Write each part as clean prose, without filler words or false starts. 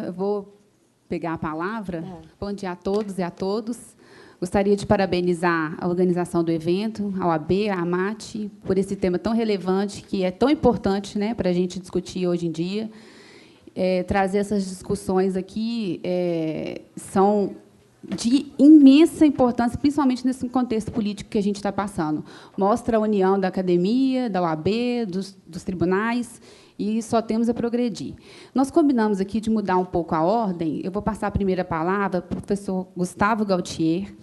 eu vou pegar a palavra. Bom dia a todos e a todos. Gostaria de parabenizar a organização do evento, a OAB, a AMAT, por esse tema tão relevante, que é tão importante, né, para a gente discutir hoje em dia. Trazer essas discussões aqui são de imensa importância, principalmente nesse contexto político que a gente está passando. Mostra a união da academia, da OAB, dos tribunais, e só temos a progredir. Nós combinamos aqui de mudar um pouco a ordem. Eu vou passar a primeira palavra para o professor Gustavo Gautier,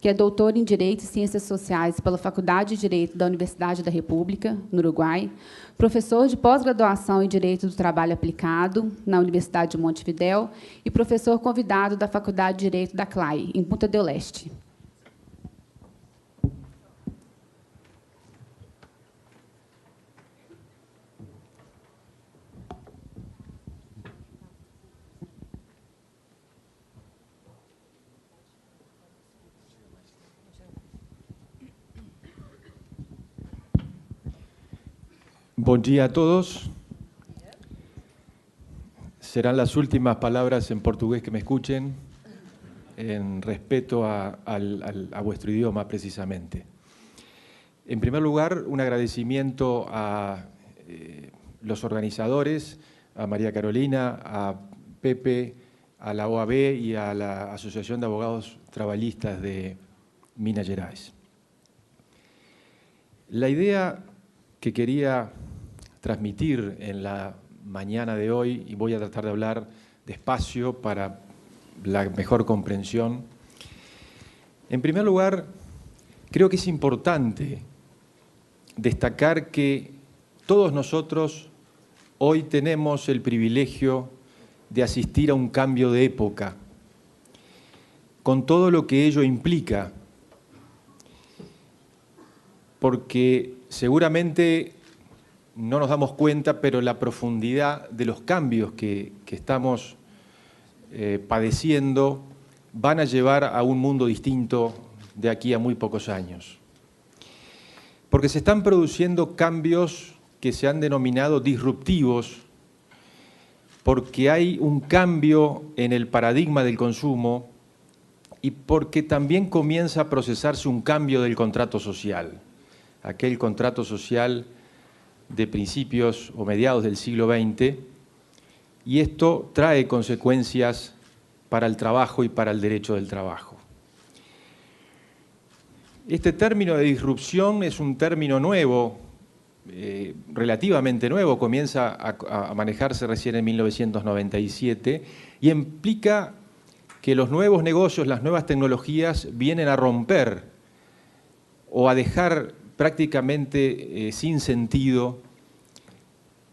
que é doutor em Direito e Ciências Sociais pela Faculdade de Direito da Universidade da República, no Uruguai, professor de pós-graduação em Direito do Trabalho Aplicado, na Universidade de Montevidéu, e professor convidado da Faculdade de Direito da CLAI, em Punta del Este. Buen día a todos. Serán las últimas palabras en portugués que me escuchen, en respeto a vuestro idioma, precisamente. En primer lugar, un agradecimiento a los organizadores, a María Carolina, a Pepe, a la OAB y a la Asociación de Abogados Trabalhistas de Minas Gerais. La idea que quería transmitir en la mañana de hoy, y voy a tratar de hablar despacio para la mejor comprensión. En primer lugar, creo que es importante destacar que todos nosotros hoy tenemos el privilegio de asistir a un cambio de época, con todo lo que ello implica, porque seguramente no nos damos cuenta, pero la profundidad de los cambios que estamos padeciendo van a llevar a un mundo distinto de aquí a muy pocos años. Porque se están produciendo cambios que se han denominado disruptivos, porque hay un cambio en el paradigma del consumo y porque también comienza a procesarse un cambio del contrato social, aquel contrato social de principios o mediados del siglo XX, y esto trae consecuencias para el trabajo y para el derecho del trabajo. Este término de disrupción es un término nuevo, relativamente nuevo, comienza a manejarse recién en 1997 y implica que los nuevos negocios, las nuevas tecnologías vienen a romper o a dejar prácticamente sin sentido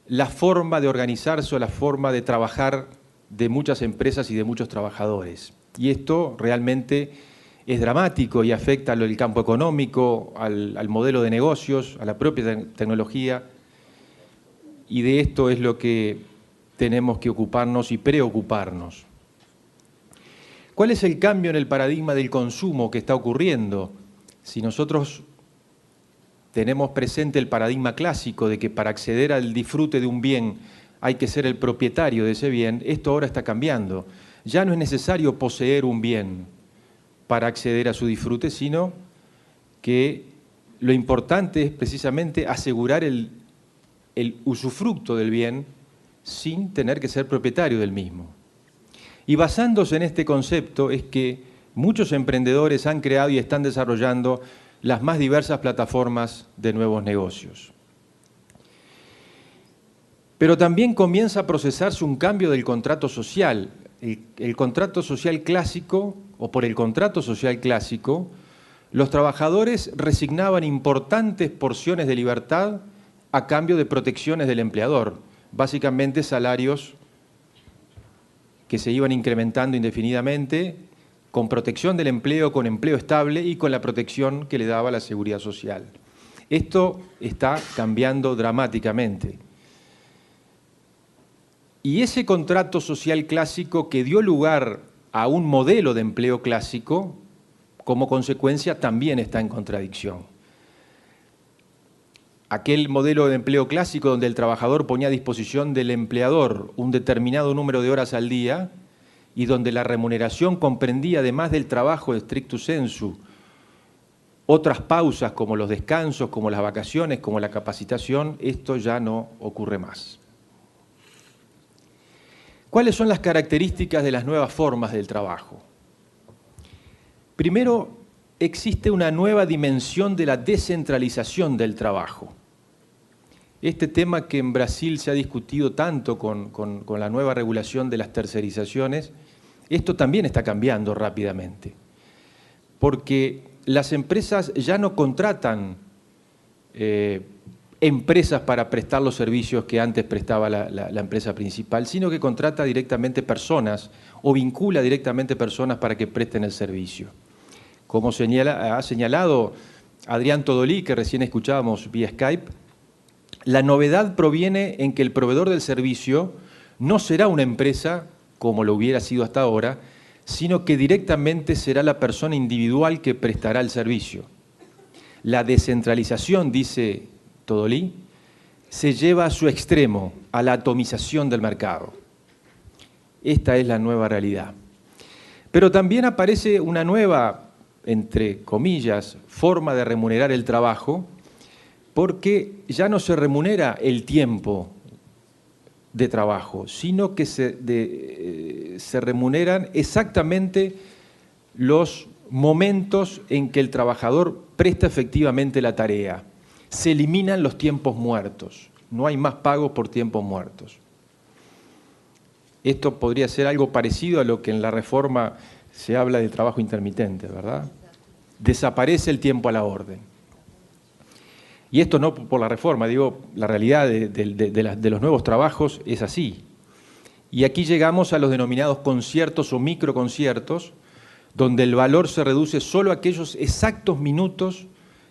la forma de organizarse o la forma de trabajar de muchas empresas y de muchos trabajadores. Y esto realmente es dramático y afecta al campo económico, al modelo de negocios, a la propia tecnología, y de esto es lo que tenemos que ocuparnos y preocuparnos. ¿Cuál es el cambio en el paradigma del consumo que está ocurriendo? Si nosotros tenemos presente el paradigma clásico de que para acceder al disfrute de un bien hay que ser el propietario de ese bien, esto ahora está cambiando. Ya no es necesario poseer un bien para acceder a su disfrute, sino que lo importante es precisamente asegurar el usufructo del bien sin tener que ser propietario del mismo. Y basándose en este concepto es que muchos emprendedores han creado y están desarrollando las más diversas plataformas de nuevos negocios. Pero también comienza a procesarse un cambio del contrato social. El contrato social clásico, o por el contrato social clásico, los trabajadores resignaban importantes porciones de libertad a cambio de protecciones del empleador, básicamente salarios que se iban incrementando indefinidamente, con protección del empleo, con empleo estable y con la protección que le daba la seguridad social. Esto está cambiando dramáticamente. Y ese contrato social clásico que dio lugar a un modelo de empleo clásico, como consecuencia también está en contradicción. aquel modelo de empleo clásico donde el trabajador ponía a disposición del empleador un determinado número de horas al día y donde la remuneración comprendía, además del trabajo stricto sensu, otras pausas como los descansos, como las vacaciones, como la capacitación, esto ya no ocurre más. ¿Cuáles son las características de las nuevas formas del trabajo? Primero, existe una nueva dimensión de la descentralización del trabajo. Este tema que en Brasil se ha discutido tanto con la nueva regulación de las tercerizaciones, esto también está cambiando rápidamente, porque las empresas ya no contratan empresas para prestar los servicios que antes prestaba la empresa principal, sino que contrata directamente personas o vincula directamente personas para que presten el servicio. Como ha señalado Adrián Todolí, que recién escuchábamos vía Skype, la novedad proviene en que el proveedor del servicio no será una empresa, como lo hubiera sido hasta ahora, sino que directamente será la persona individual que prestará el servicio. La descentralización, dice Todolí, se lleva a su extremo, a la atomización del mercado. Esta es la nueva realidad. Pero también aparece una nueva, entre comillas, forma de remunerar el trabajo, porque ya no se remunera el tiempo de trabajo, sino que se remuneran exactamente los momentos en que el trabajador presta efectivamente la tarea. Se eliminan los tiempos muertos, no hay más pagos por tiempos muertos. Esto podría ser algo parecido a lo que en la reforma se habla del trabajo intermitente, ¿verdad? Desaparece el tiempo a la orden. Y esto no por la reforma, digo, la realidad de los nuevos trabajos es así. Y aquí llegamos a los denominados conciertos o microconciertos, donde el valor se reduce solo a aquellos exactos minutos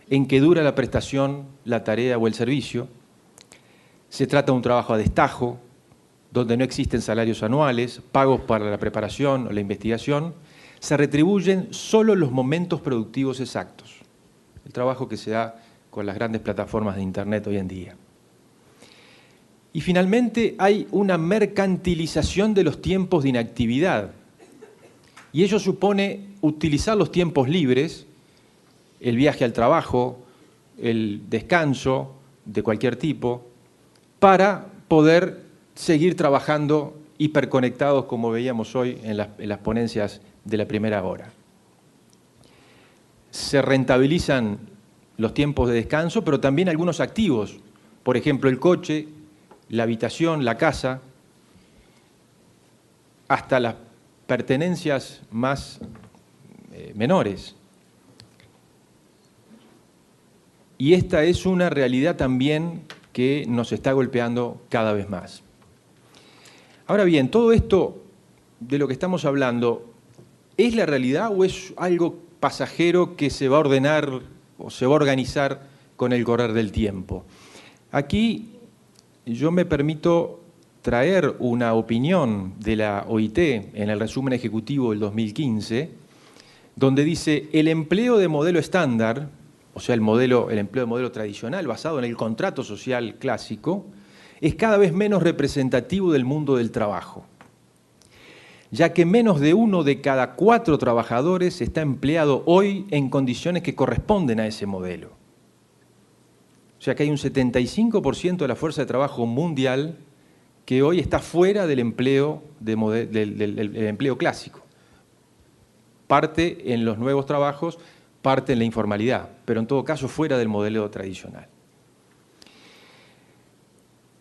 en que dura la prestación, la tarea o el servicio. Se trata de un trabajo a destajo, donde no existen salarios anuales, pagos para la preparación o la investigación. Se retribuyen solo los momentos productivos exactos. El trabajo que se da con las grandes plataformas de Internet hoy en día. Y finalmente hay una mercantilización de los tiempos de inactividad. Y ello supone utilizar los tiempos libres, el viaje al trabajo, el descanso de cualquier tipo, para poder seguir trabajando hiperconectados, como veíamos hoy en las ponencias de la primera hora. Se rentabilizan los tiempos de descanso, pero también algunos activos, por ejemplo, el coche, la habitación, la casa, hasta las pertenencias más menores. Y esta es una realidad también que nos está golpeando cada vez más. Ahora bien, todo esto de lo que estamos hablando, ¿es la realidad o es algo pasajero que se va a ordenar o se va a organizar con el correr del tiempo? Aquí yo me permito traer una opinión de la OIT en el resumen ejecutivo del 2015, donde dice: el empleo de modelo estándar, o sea, el empleo de modelo tradicional basado en el contrato social clásico, es cada vez menos representativo del mundo del trabajo, ya que menos de 1 de cada 4 trabajadores está empleado hoy en condiciones que corresponden a ese modelo. O sea que hay un 75% de la fuerza de trabajo mundial que hoy está fuera del empleo, del empleo clásico. Parte en los nuevos trabajos, parte en la informalidad, pero en todo caso fuera del modelo tradicional.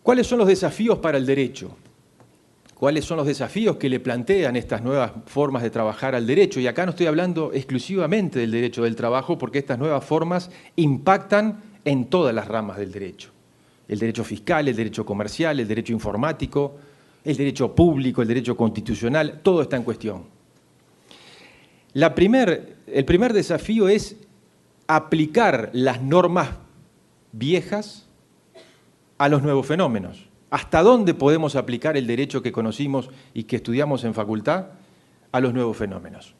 ¿Cuáles son los desafíos para el derecho? ¿Cuáles son los desafíos que le plantean estas nuevas formas de trabajar al derecho? Y acá no estoy hablando exclusivamente del derecho del trabajo, porque estas nuevas formas impactan en todas las ramas del derecho. El derecho fiscal, el derecho comercial, el derecho informático, el derecho público, el derecho constitucional, todo está en cuestión. El primer desafío es aplicar las normas viejas a los nuevos fenómenos. ¿Hasta dónde podemos aplicar el derecho que conocimos y que estudiamos en facultad a los nuevos fenómenos?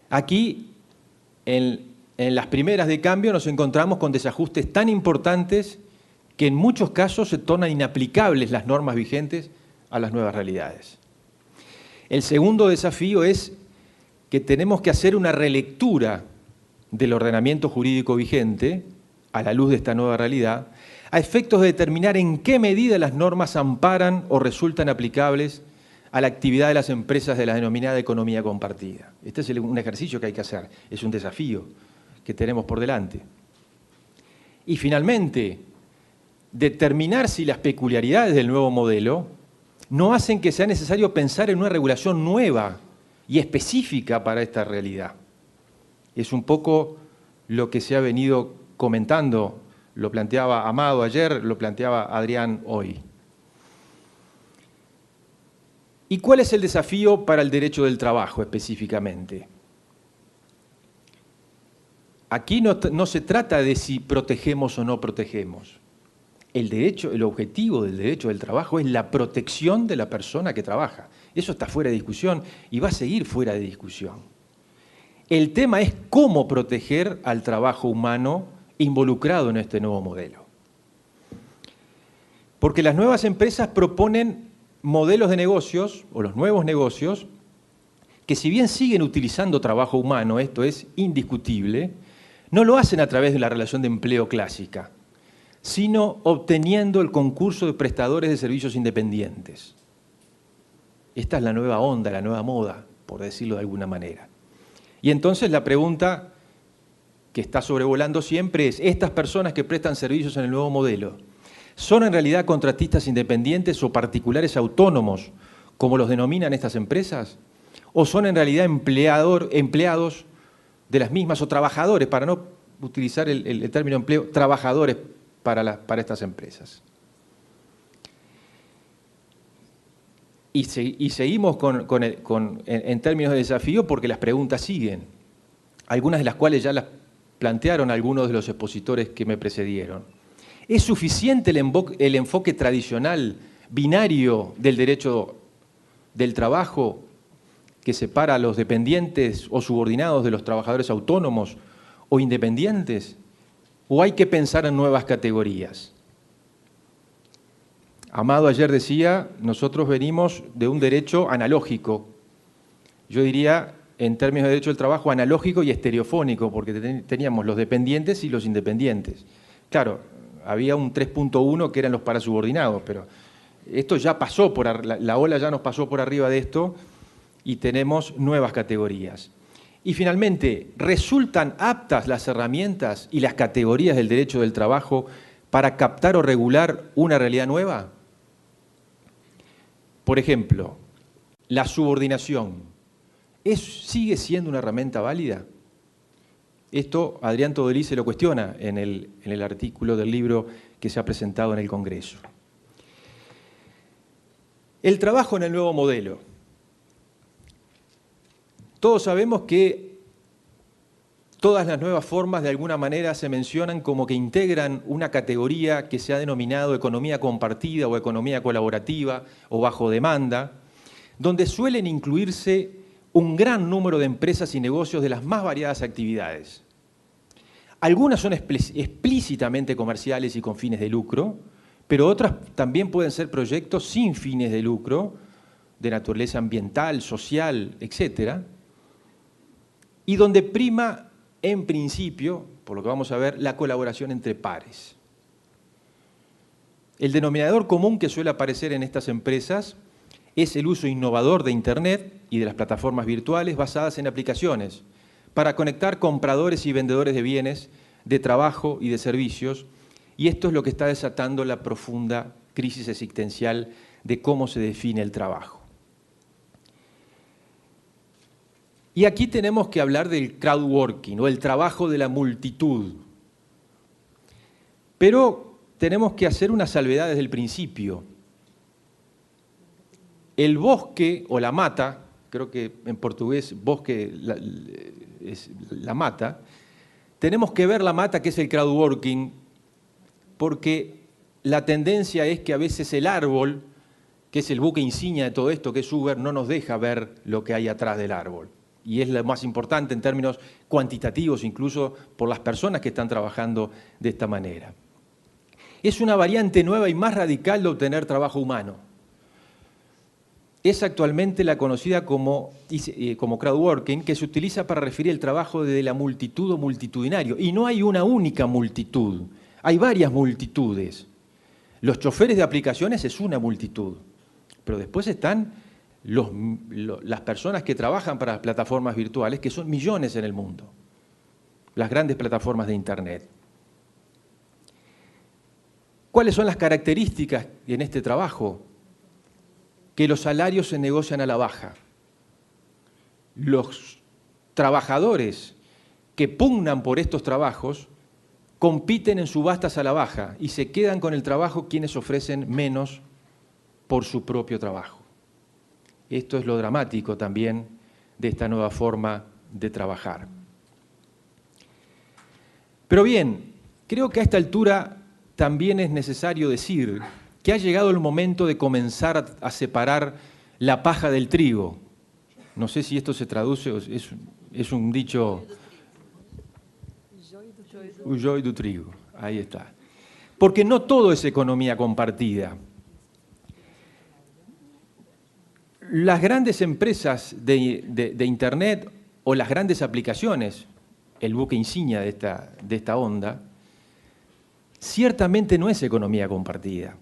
Aquí, en en las primeras de cambio nos encontramos con desajustes tan importantes que en muchos casos se tornan inaplicables las normas vigentes a las nuevas realidades. El segundo desafío es que tenemos que hacer una relectura del ordenamiento jurídico vigente a la luz de esta nueva realidad, a efectos de determinar en qué medida las normas amparan o resultan aplicables a la actividad de las empresas de la denominada economía compartida. Este es un ejercicio que hay que hacer, es un desafío que tenemos por delante. Y finalmente, determinar si las peculiaridades del nuevo modelo no hacen que sea necesario pensar en una regulación nueva y específica para esta realidad. Es un poco lo que se ha venido comentando, lo planteaba Amado ayer, lo planteaba Adrián hoy. ¿Y cuál es el desafío para el derecho del trabajo específicamente? Aquí no se trata de si protegemos o no protegemos. El objetivo del derecho del trabajo es la protección de la persona que trabaja. Eso está fuera de discusión y va a seguir fuera de discusión. El tema es cómo proteger al trabajo humano involucrado en este nuevo modelo. Porque las nuevas empresas proponen modelos de negocios, o los nuevos negocios, que si bien siguen utilizando trabajo humano, esto es indiscutible, no lo hacen a través de la relación de empleo clásica, sino obteniendo el concurso de prestadores de servicios independientes. Esta es la nueva onda, la nueva moda, por decirlo de alguna manera. Y entonces la pregunta que está sobrevolando siempre es, ¿estas personas que prestan servicios en el nuevo modelo son en realidad contratistas independientes o particulares autónomos, como los denominan estas empresas? ¿O son en realidad empleados de las mismas o trabajadores, para no utilizar el término empleo, trabajadores para estas empresas? Y seguimos en términos de desafío porque las preguntas siguen, algunas de las cuales ya las plantearon algunos de los expositores que me precedieron. ¿Es suficiente el enfoque tradicional, binario del derecho del trabajo que separa a los dependientes o subordinados de los trabajadores autónomos o independientes? ¿O hay que pensar en nuevas categorías? Amado ayer decía, nosotros venimos de un derecho analógico. Yo diría, en términos de derecho del trabajo, analógico y estereofónico, porque teníamos los dependientes y los independientes. Claro, había un 3.1 que eran los parasubordinados, pero esto ya pasó la ola ya nos pasó por arriba de esto y tenemos nuevas categorías. Y finalmente, ¿resultan aptas las herramientas y las categorías del derecho del trabajo para captar o regular una realidad nueva? Por ejemplo, la subordinación, ¿sigue siendo una herramienta válida? Esto Adrián Todolí se lo cuestiona en el artículo del libro que se ha presentado en el Congreso. El trabajo en el nuevo modelo. Todos sabemos que todas las nuevas formas de alguna manera se mencionan como que integran una categoría que se ha denominado economía compartida o economía colaborativa o bajo demanda, donde suelen incluirse un gran número de empresas y negocios de las más variadas actividades. Algunas son explícitamente comerciales y con fines de lucro, pero otras también pueden ser proyectos sin fines de lucro, de naturaleza ambiental, social, etc., y donde prima, en principio, por lo que vamos a ver, la colaboración entre pares. El denominador común que suele aparecer en estas empresas es el uso innovador de Internet y de las plataformas virtuales basadas en aplicaciones para conectar compradores y vendedores de bienes, de trabajo y de servicios, y esto es lo que está desatando la profunda crisis existencial de cómo se define el trabajo. Y aquí tenemos que hablar del crowdworking o el trabajo de la multitud. Pero tenemos que hacer una salvedad desde el principio. El bosque o la mata, creo que en portugués bosque es la mata, tenemos que ver la mata que es el crowdworking porque la tendencia es que a veces el árbol, que es el buque insignia de todo esto, que es Uber, no nos deja ver lo que hay atrás del árbol. y es lo más importante en términos cuantitativos, incluso por las personas que están trabajando de esta manera. Es una variante nueva y más radical de obtener trabajo humano. Es actualmente la conocida como crowdworking, que se utiliza para referir el trabajo de la multitud o multitudinario. Y no hay una única multitud, hay varias multitudes. Los choferes de aplicaciones es una multitud, pero después están las personas que trabajan para las plataformas virtuales, que son millones en el mundo, las grandes plataformas de Internet. ¿Cuáles son las características en este trabajo? Que los salarios se negocian a la baja. Los trabajadores que pugnan por estos trabajos compiten en subastas a la baja y se quedan con el trabajo quienes ofrecen menos por su propio trabajo. Esto es lo dramático también de esta nueva forma de trabajar. Pero bien, creo que a esta altura también es necesario decir que ha llegado el momento de comenzar a separar la paja del trigo. No sé si esto se traduce, es un dicho... O joio do trigo, ahí está. Porque no todo es economía compartida. Las grandes empresas de Internet o las grandes aplicaciones, el buque insignia de esta onda, ciertamente no es economía compartida.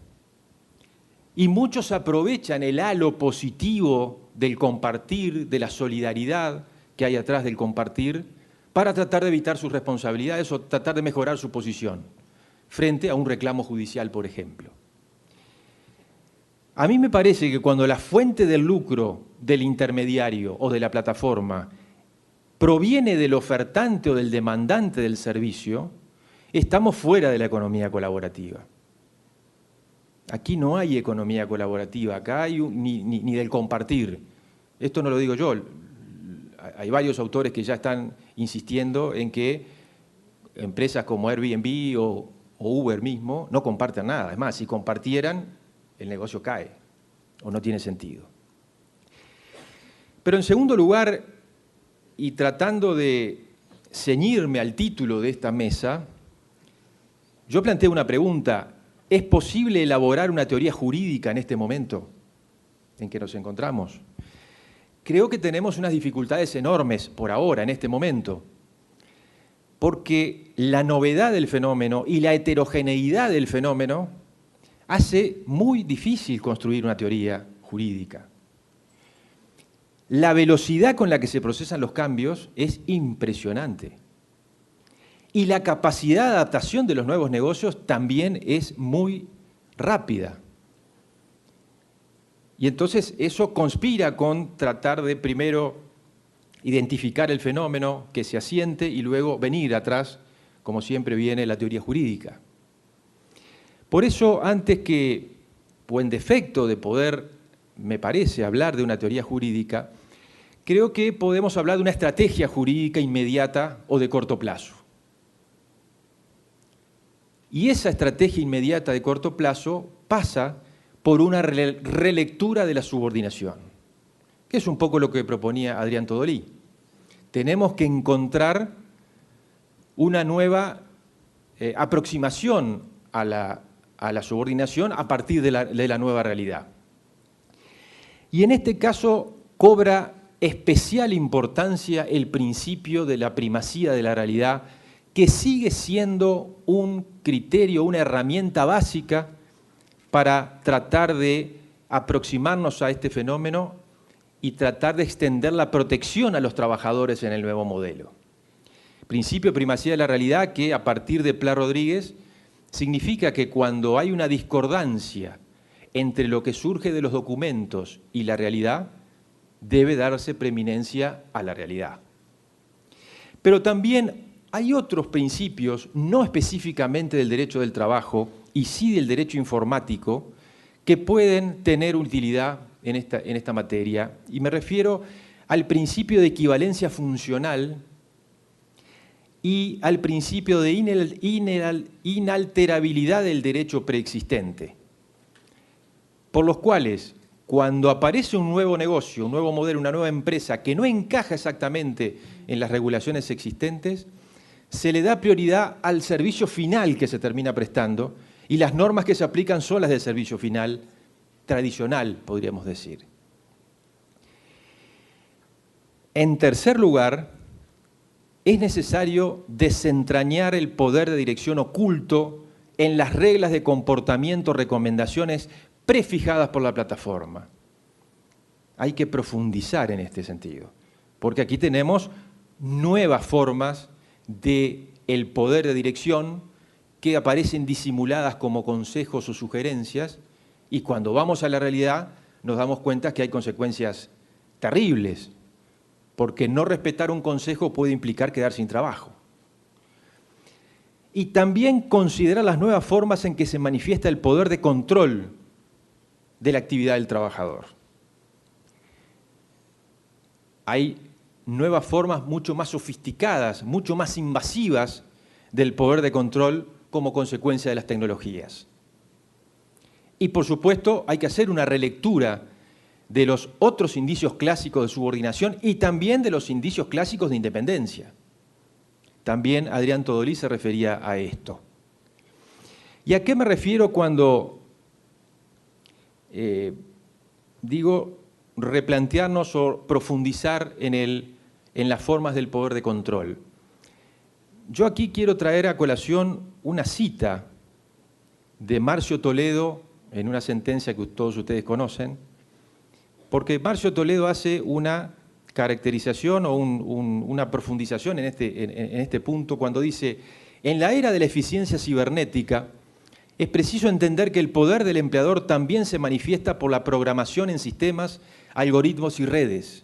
Y muchos aprovechan el halo positivo del compartir, de la solidaridad que hay atrás del compartir, para tratar de evitar sus responsabilidades o tratar de mejorar su posición frente a un reclamo judicial, por ejemplo. A mí me parece que cuando la fuente del lucro del intermediario o de la plataforma proviene del ofertante o del demandante del servicio, estamos fuera de la economía colaborativa. Aquí no hay economía colaborativa, acá hay ni del compartir. Esto no lo digo yo, hay varios autores que ya están insistiendo en que empresas como Airbnb o Uber mismo no comparten nada. Es más, si compartieran, el negocio cae o no tiene sentido. Pero en segundo lugar, y tratando de ceñirme al título de esta mesa, yo planteo una pregunta. ¿Es posible elaborar una teoría jurídica en este momento en que nos encontramos? Creo que tenemos unas dificultades enormes por ahora, en este momento, porque la novedad del fenómeno y la heterogeneidad del fenómeno hace muy difícil construir una teoría jurídica. La velocidad con la que se procesan los cambios es impresionante. Y la capacidad de adaptación de los nuevos negocios también es muy rápida. Y entonces eso conspira con tratar de primero identificar el fenómeno que se asiente y luego venir atrás, como siempre viene la teoría jurídica. Por eso, antes que, o en defecto de poder, me parece, hablar de una teoría jurídica, creo que podemos hablar de una estrategia jurídica inmediata o de corto plazo. Y esa estrategia inmediata de corto plazo pasa por una relectura de la subordinación, que es un poco lo que proponía Adrián Todolí. Tenemos que encontrar una nueva aproximación a la subordinación a partir de la nueva realidad. Y en este caso cobra especial importancia el principio de la primacía de la realidad, que sigue siendo un criterio, una herramienta básica para tratar de aproximarnos a este fenómeno y tratar de extender la protección a los trabajadores en el nuevo modelo. Principio de primacía de la realidad que, a partir de Pla Rodríguez, significa que cuando hay una discordancia entre lo que surge de los documentos y la realidad, debe darse preeminencia a la realidad. Pero también hay otros principios, no específicamente del derecho del trabajo, y sí del derecho informático, que pueden tener utilidad en esta materia. Y me refiero al principio de equivalencia funcional y al principio de inalterabilidad del derecho preexistente, por los cuales cuando aparece un nuevo negocio, un nuevo modelo, una nueva empresa que no encaja exactamente en las regulaciones existentes, se le da prioridad al servicio final que se termina prestando y las normas que se aplican son las del servicio final tradicional, podríamos decir. En tercer lugar, es necesario desentrañar el poder de dirección oculto en las reglas de comportamiento, recomendaciones prefijadas por la plataforma. Hay que profundizar en este sentido, porque aquí tenemos nuevas formas del poder de dirección que aparecen disimuladas como consejos o sugerencias, y cuando vamos a la realidad nos damos cuenta que hay consecuencias terribles, porque no respetar un consejo puede implicar quedar sin trabajo. Y también considerar las nuevas formas en que se manifiesta el poder de control de la actividad del trabajador. Hay nuevas formas mucho más sofisticadas, mucho más invasivas del poder de control como consecuencia de las tecnologías. Y por supuesto hay que hacer una relectura de los otros indicios clásicos de subordinación y también de los indicios clásicos de independencia. También Adrián Todolí se refería a esto. ¿Y a qué me refiero cuando digo replantearnos o profundizar en las formas del poder de control? Yo aquí quiero traer a colación una cita de Marcio Toledo en una sentencia que todos ustedes conocen, porque Marcio Toledo hace una caracterización o una profundización en este punto cuando dice: en la era de la eficiencia cibernética es preciso entender que el poder del empleador también se manifiesta por la programación en sistemas, algoritmos y redes.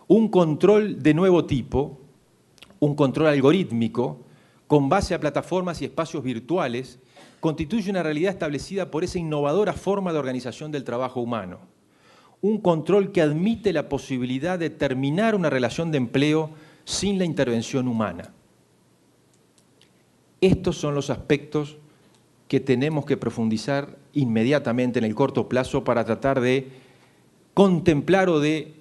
Un control de nuevo tipo, un control algorítmico, con base a plataformas y espacios virtuales, constituye una realidad establecida por esa innovadora forma de organización del trabajo humano. Un control que admite la posibilidad de terminar una relación de empleo sin la intervención humana. Estos son los aspectos que tenemos que profundizar inmediatamente en el corto plazo para tratar de contemplar o de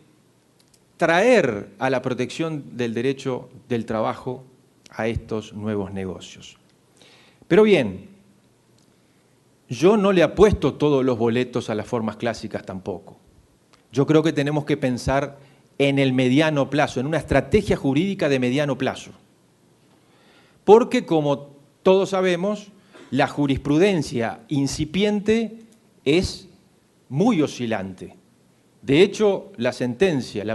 traer a la protección del derecho del trabajo a estos nuevos negocios. Pero bien, yo no le apuesto todos los boletos a las formas clásicas tampoco. Yo creo que tenemos que pensar en el mediano plazo, en una estrategia jurídica de mediano plazo. Porque, como todos sabemos, la jurisprudencia incipiente es muy oscilante. De hecho, la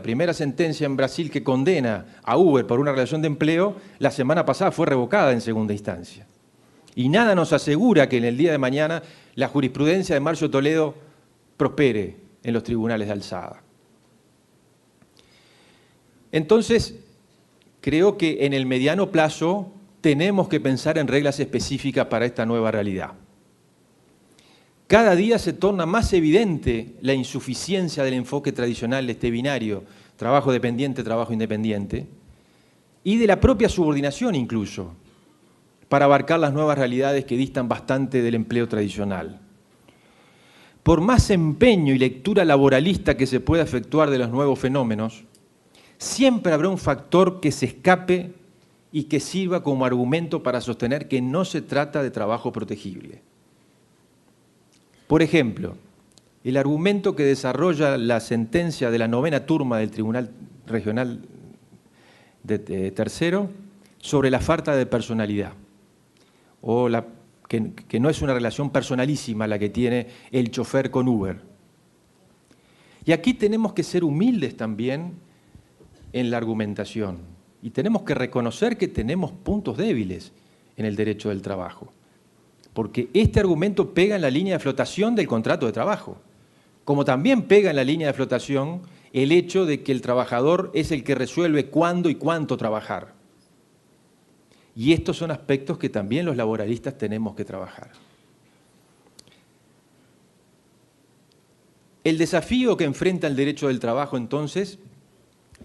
primera sentencia en Brasil que condena a Uber por una relación de empleo, la semana pasada fue revocada en segunda instancia. Y nada nos asegura que en el día de mañana la jurisprudencia de Marcio Toledo prospere en los tribunales de alzada. Entonces, creo que en el mediano plazo tenemos que pensar en reglas específicas para esta nueva realidad. Cada día se torna más evidente la insuficiencia del enfoque tradicional de este binario, trabajo dependiente, trabajo independiente, y de la propia subordinación incluso, para abarcar las nuevas realidades que distan bastante del empleo tradicional. Por más empeño y lectura laboralista que se pueda efectuar de los nuevos fenómenos, siempre habrá un factor que se escape y que sirva como argumento para sostener que no se trata de trabajo protegible. Por ejemplo, el argumento que desarrolla la sentencia de la 9ª turma del Tribunal Regional Tercero sobre la falta de personalidad, o que no es una relación personalísima la que tiene el chofer con Uber. Y aquí tenemos que ser humildes también en la argumentación y tenemos que reconocer que tenemos puntos débiles en el derecho del trabajo, porque este argumento pega en la línea de flotación del contrato de trabajo, como también pega en la línea de flotación el hecho de que el trabajador es el que resuelve cuándo y cuánto trabajar. Y estos son aspectos que también los laboralistas tenemos que trabajar. El desafío que enfrenta el derecho del trabajo, entonces,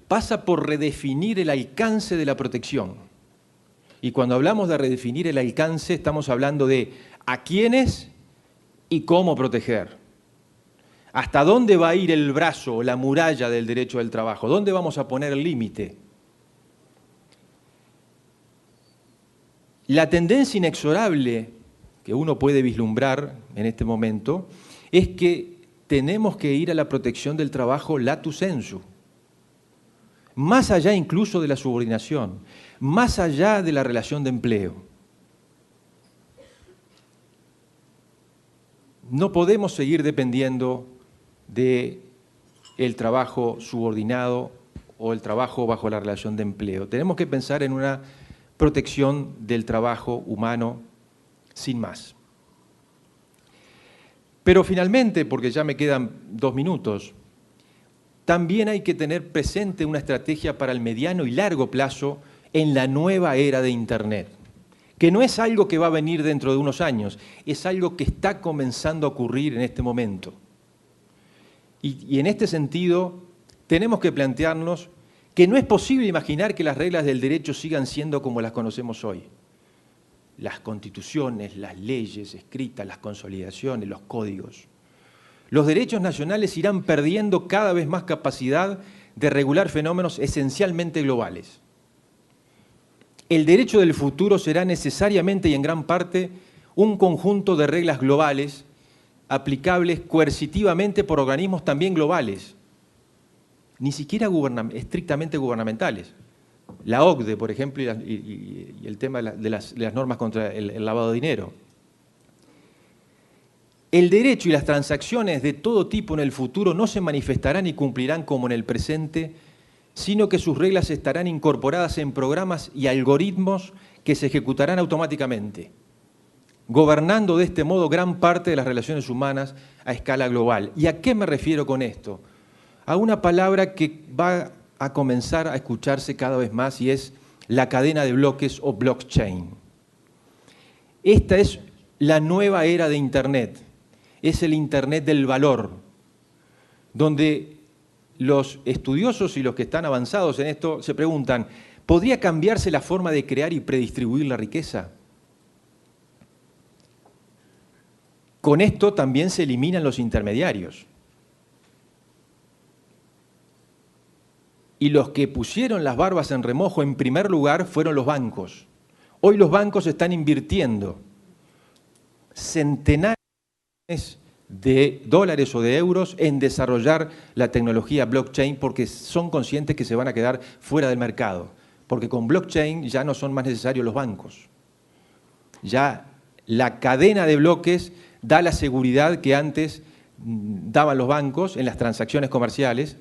pasa por redefinir el alcance de la protección. Y cuando hablamos de redefinir el alcance, estamos hablando de a quiénes y cómo proteger. ¿Hasta dónde va a ir el brazo o la muralla del derecho del trabajo? ¿Dónde vamos a poner el límite? La tendencia inexorable que uno puede vislumbrar en este momento es que tenemos que ir a la protección del trabajo lato sensu, más allá incluso de la subordinación, más allá de la relación de empleo. No podemos seguir dependiendo del trabajo subordinado o el trabajo bajo la relación de empleo. Tenemos que pensar en una protección del trabajo humano sin más. Pero finalmente, porque ya me quedan 2 minutos, también hay que tener presente una estrategia para el mediano y largo plazo en la nueva era de Internet, que no es algo que va a venir dentro de unos años, es algo que está comenzando a ocurrir en este momento. Y en este sentido, tenemos que plantearnos que no es posible imaginar que las reglas del derecho sigan siendo como las conocemos hoy. Las constituciones, las leyes escritas, las consolidaciones, los códigos. Los derechos nacionales irán perdiendo cada vez más capacidad de regular fenómenos esencialmente globales. El derecho del futuro será necesariamente y en gran parte un conjunto de reglas globales aplicables coercitivamente por organismos también globales, ni siquiera estrictamente gubernamentales. La OCDE, por ejemplo, y el tema de las normas contra el lavado de dinero. El derecho y las transacciones de todo tipo en el futuro no se manifestarán y cumplirán como en el presente, sino que sus reglas estarán incorporadas en programas y algoritmos que se ejecutarán automáticamente, gobernando de este modo gran parte de las relaciones humanas a escala global. ¿Y a qué me refiero con esto? A una palabra que va a comenzar a escucharse cada vez más y es la cadena de bloques o blockchain. Esta es la nueva era de Internet, es el Internet del valor, donde los estudiosos y los que están avanzados en esto se preguntan, ¿podría cambiarse la forma de crear y predistribuir la riqueza? Con esto también se eliminan los intermediarios. Y los que pusieron las barbas en remojo en primer lugar fueron los bancos. Hoy los bancos están invirtiendo centenares de dólares o de euros en desarrollar la tecnología blockchain porque son conscientes que se van a quedar fuera del mercado. Porque con blockchain ya no son más necesarios los bancos. Ya la cadena de bloques da la seguridad que antes daban los bancos en las transacciones comerciales,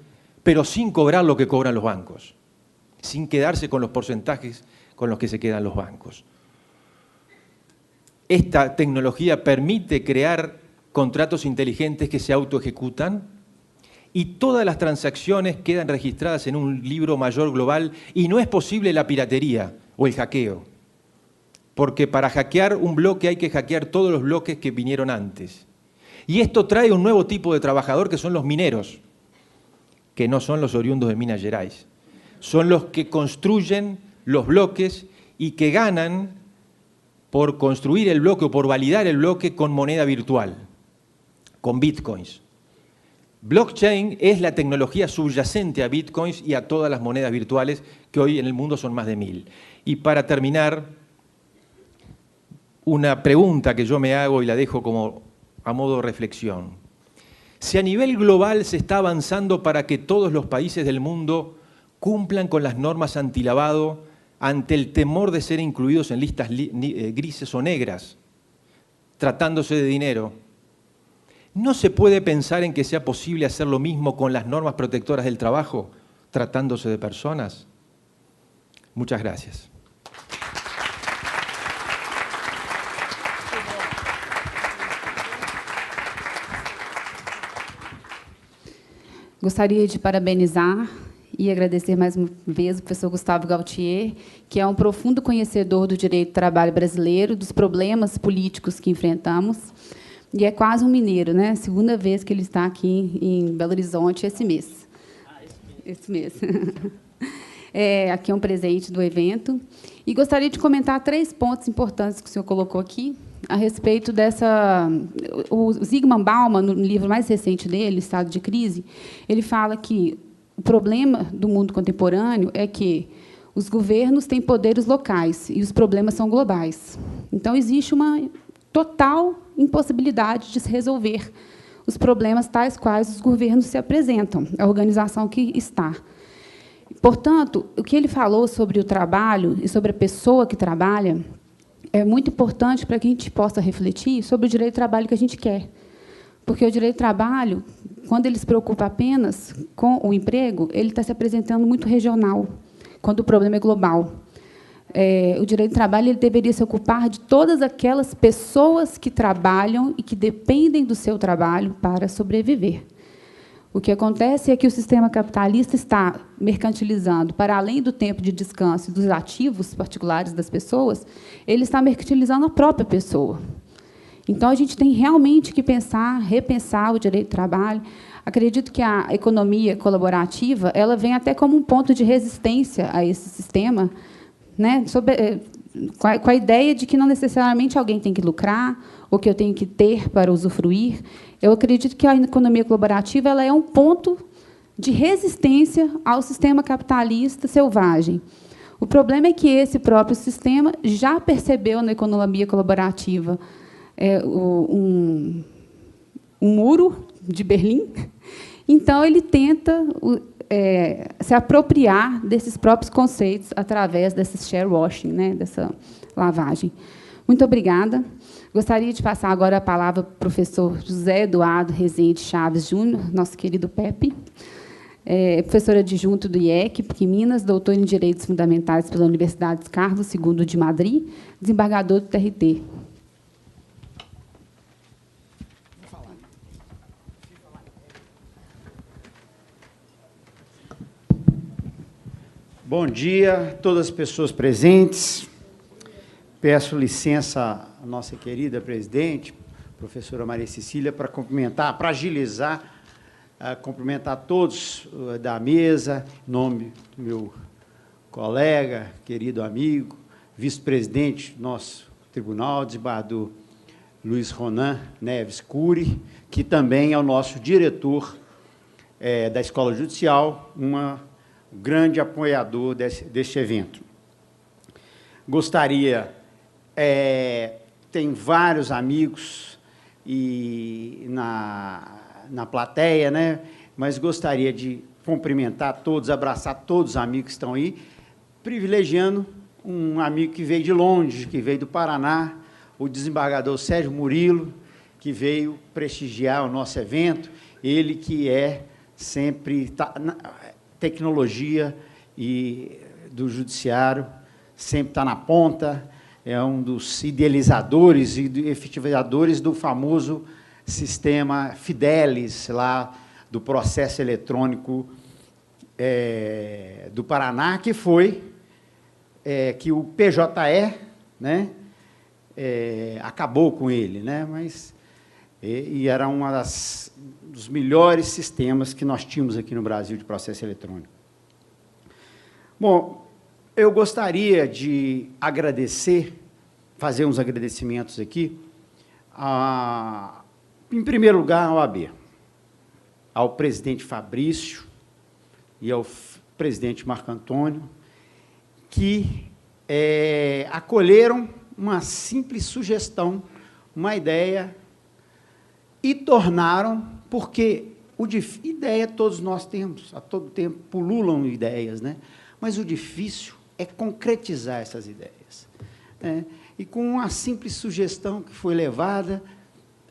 pero sin cobrar lo que cobran los bancos, sin quedarse con los porcentajes con los que se quedan los bancos. Esta tecnología permite crear contratos inteligentes que se autoejecutan y todas las transacciones quedan registradas en un libro mayor global y no es posible la piratería o el hackeo, porque para hackear un bloque hay que hackear todos los bloques que vinieron antes. Y esto trae un nuevo tipo de trabajador que son los mineros, que no son los oriundos de Minas Gerais. Son los que construyen los bloques y que ganan por construir el bloque o por validar el bloque con moneda virtual, con bitcoins. Blockchain es la tecnología subyacente a bitcoins y a todas las monedas virtuales que hoy en el mundo son más de 1000. Y para terminar, una pregunta que yo me hago y la dejo como a modo de reflexión. Si a nivel global se está avanzando para que todos los países del mundo cumplan con las normas antilavado ante el temor de ser incluidos en listas grises o negras, tratándose de dinero, ¿no se puede pensar en que sea posible hacer lo mismo con las normas protectoras del trabajo, tratándose de personas? Muchas gracias. Gostaria de parabenizar e agradecer mais uma vez o professor Gustavo Gautier, que é um profundo conhecedor do direito do trabalho brasileiro, dos problemas políticos que enfrentamos, e é quase um mineiro, né? Segunda vez que ele está aqui em Belo Horizonte esse mês. Esse mês. Aqui é um presente do evento. E gostaria de comentar 3 pontos importantes que o senhor colocou aqui. a respeito dessa... O Zygmunt Bauman, no livro mais recente dele, Estado de Crise, ele fala que o problema do mundo contemporâneo é que os governos têm poderes locais e os problemas são globais. Então, existe uma total impossibilidade de se resolver os problemas tais quais os governos se apresentam, a organização que está. Portanto, o que ele falou sobre o trabalho e sobre a pessoa que trabalha é muito importante para que a gente possa refletir sobre o direito de trabalho que a gente quer. Porque o direito de trabalho, quando ele se preocupa apenas com o emprego, ele está se apresentando muito regional, quando o problema é global. O direito de trabalho ele deveria se ocupar de todas aquelas pessoas que trabalham e que dependem do seu trabalho para sobreviver. O que acontece é que o sistema capitalista está mercantilizando, para além do tempo de descanso e dos ativos particulares das pessoas, ele está mercantilizando a própria pessoa. Então, a gente tem realmente que pensar, repensar o direito do trabalho. Acredito que a economia colaborativa ela vem até como um ponto de resistência a esse sistema, né, com a ideia de que não necessariamente alguém tem que lucrar ou que eu tenho que ter para usufruir. Eu acredito que a economia colaborativa ela é um ponto de resistência ao sistema capitalista selvagem. O problema é que esse próprio sistema já percebeu na economia colaborativa um muro de Berlim, então ele tenta se apropriar desses próprios conceitos através desse sharewashing, né, dessa lavagem. Muito obrigada. Gostaria de passar agora a palavra para o professor José Eduardo Rezende Chaves Júnior, nosso querido Pepe, professor adjunto do IEC, PUC Minas, doutor em Direitos Fundamentais pela Universidade Carlos II de Madrid, desembargador do TRT. Bom dia a todas as pessoas presentes. Peço licença à nossa querida presidente, professora Maria Cecília, para cumprimentar, para agilizar, cumprimentar todos da mesa, em nome do meu colega, querido amigo, vice-presidente do nosso tribunal, desembargador Luiz Ronan Neves Cury, que também é o nosso diretor da Escola Judicial, um grande apoiador deste evento. Gostaria, tem vários amigos na plateia, né? Mas gostaria de cumprimentar todos, abraçar todos os amigos que estão aí, privilegiando um amigo que veio de longe, que veio do Paraná, o desembargador Sérgio Murilo, que veio prestigiar o nosso evento, ele que sempre tecnologia e do judiciário, sempre está na ponta, é um dos idealizadores e efetivadores do famoso sistema Fidelis, lá do processo eletrônico do Paraná, que foi que o PJE, né, acabou com ele, né, mas era dos melhores sistemas que nós tínhamos aqui no Brasil de processo eletrônico. Bom, eu gostaria de agradecer, fazer uns agradecimentos aqui, em primeiro lugar, à OAB, ao presidente Fabrício e ao presidente Marco Antônio, que acolheram uma simples sugestão, uma ideia, e tornaram, porque ideia todos nós temos, a todo tempo pululam ideias, né? Mas o difícil é concretizar essas ideias, né? E com uma simples sugestão que foi levada,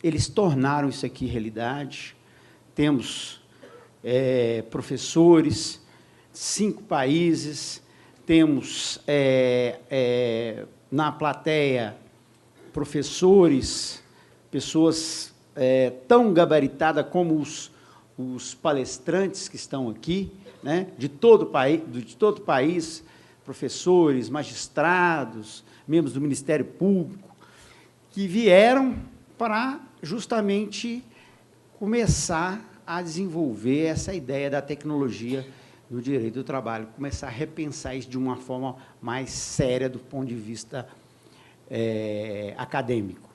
eles tornaram isso aqui realidade. Temos professores, 5 países, temos na plateia professores, pessoas tão gabaritadas como os palestrantes que estão aqui, né, de todo o país, professores, magistrados, membros do Ministério Público, que vieram para justamente começar a desenvolver essa ideia da tecnologia no direito do trabalho, começar a repensar isso de uma forma mais séria do ponto de vista acadêmico.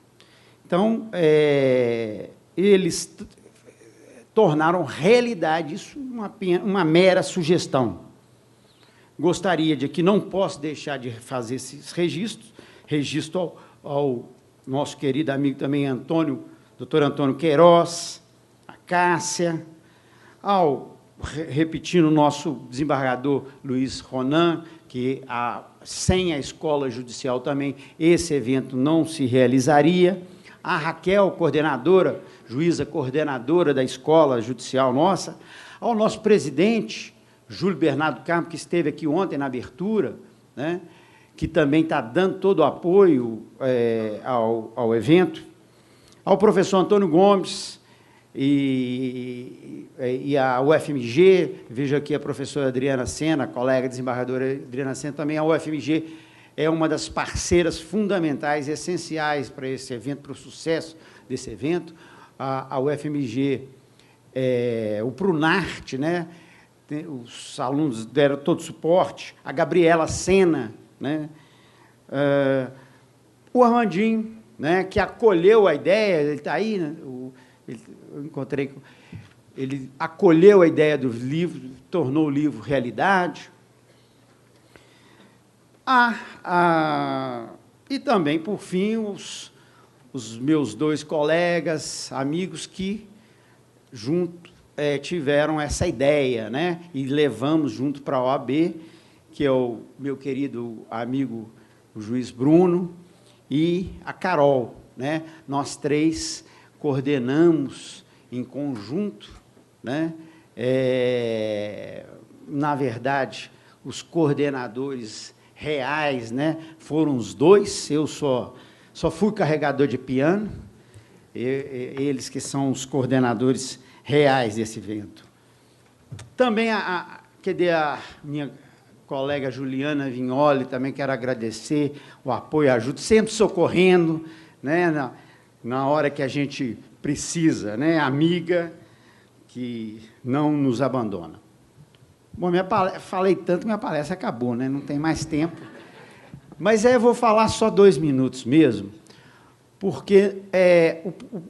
Então, eles tornaram realidade isso uma mera sugestão. Gostaria de que não posso deixar de fazer esses registro ao nosso querido amigo também doutor Antônio Queiroz, a Cássia, repetindo o nosso desembargador Luiz Ronan, que sem a escola judicial também esse evento não se realizaria, a Raquel, coordenadora, juíza coordenadora da escola judicial nossa, ao nosso presidente, Júlio Bernardo Carmo, que esteve aqui ontem na abertura, né, que também está dando todo o apoio ao evento, ao professor Antônio Gomes e a UFMG, vejo aqui a professora Adriana Sena, a colega desembargadora Adriana Sena, também a UFMG é uma das parceiras fundamentais, essenciais para esse evento, para o sucesso desse evento. A UFMG, o Prunarte, né? Os alunos deram todo o suporte, a Gabriela Sena, né? O Armandinho, né? Que acolheu a ideia, ele está aí, né? Eu encontrei, ele acolheu a ideia do livro, tornou o livro realidade. E também, por fim, os meus 2 colegas, amigos que tiveram essa ideia, né? E levamos junto para a OAB, que é o meu querido amigo, o juiz Bruno, e a Carol, né? Nós 3 coordenamos em conjunto, né? Na verdade, os coordenadores reais, né, foram os 2, eu só fui carregador de piano, eles que são os coordenadores reais desse evento. Também a minha colega Juliana Vignoli, também quero agradecer o apoio e a ajuda, sempre socorrendo, né, na hora que a gente precisa, né, amiga que não nos abandona. Bom, falei tanto que minha palestra acabou, né? Não tem mais tempo. Mas eu vou falar só 2 minutos mesmo, porque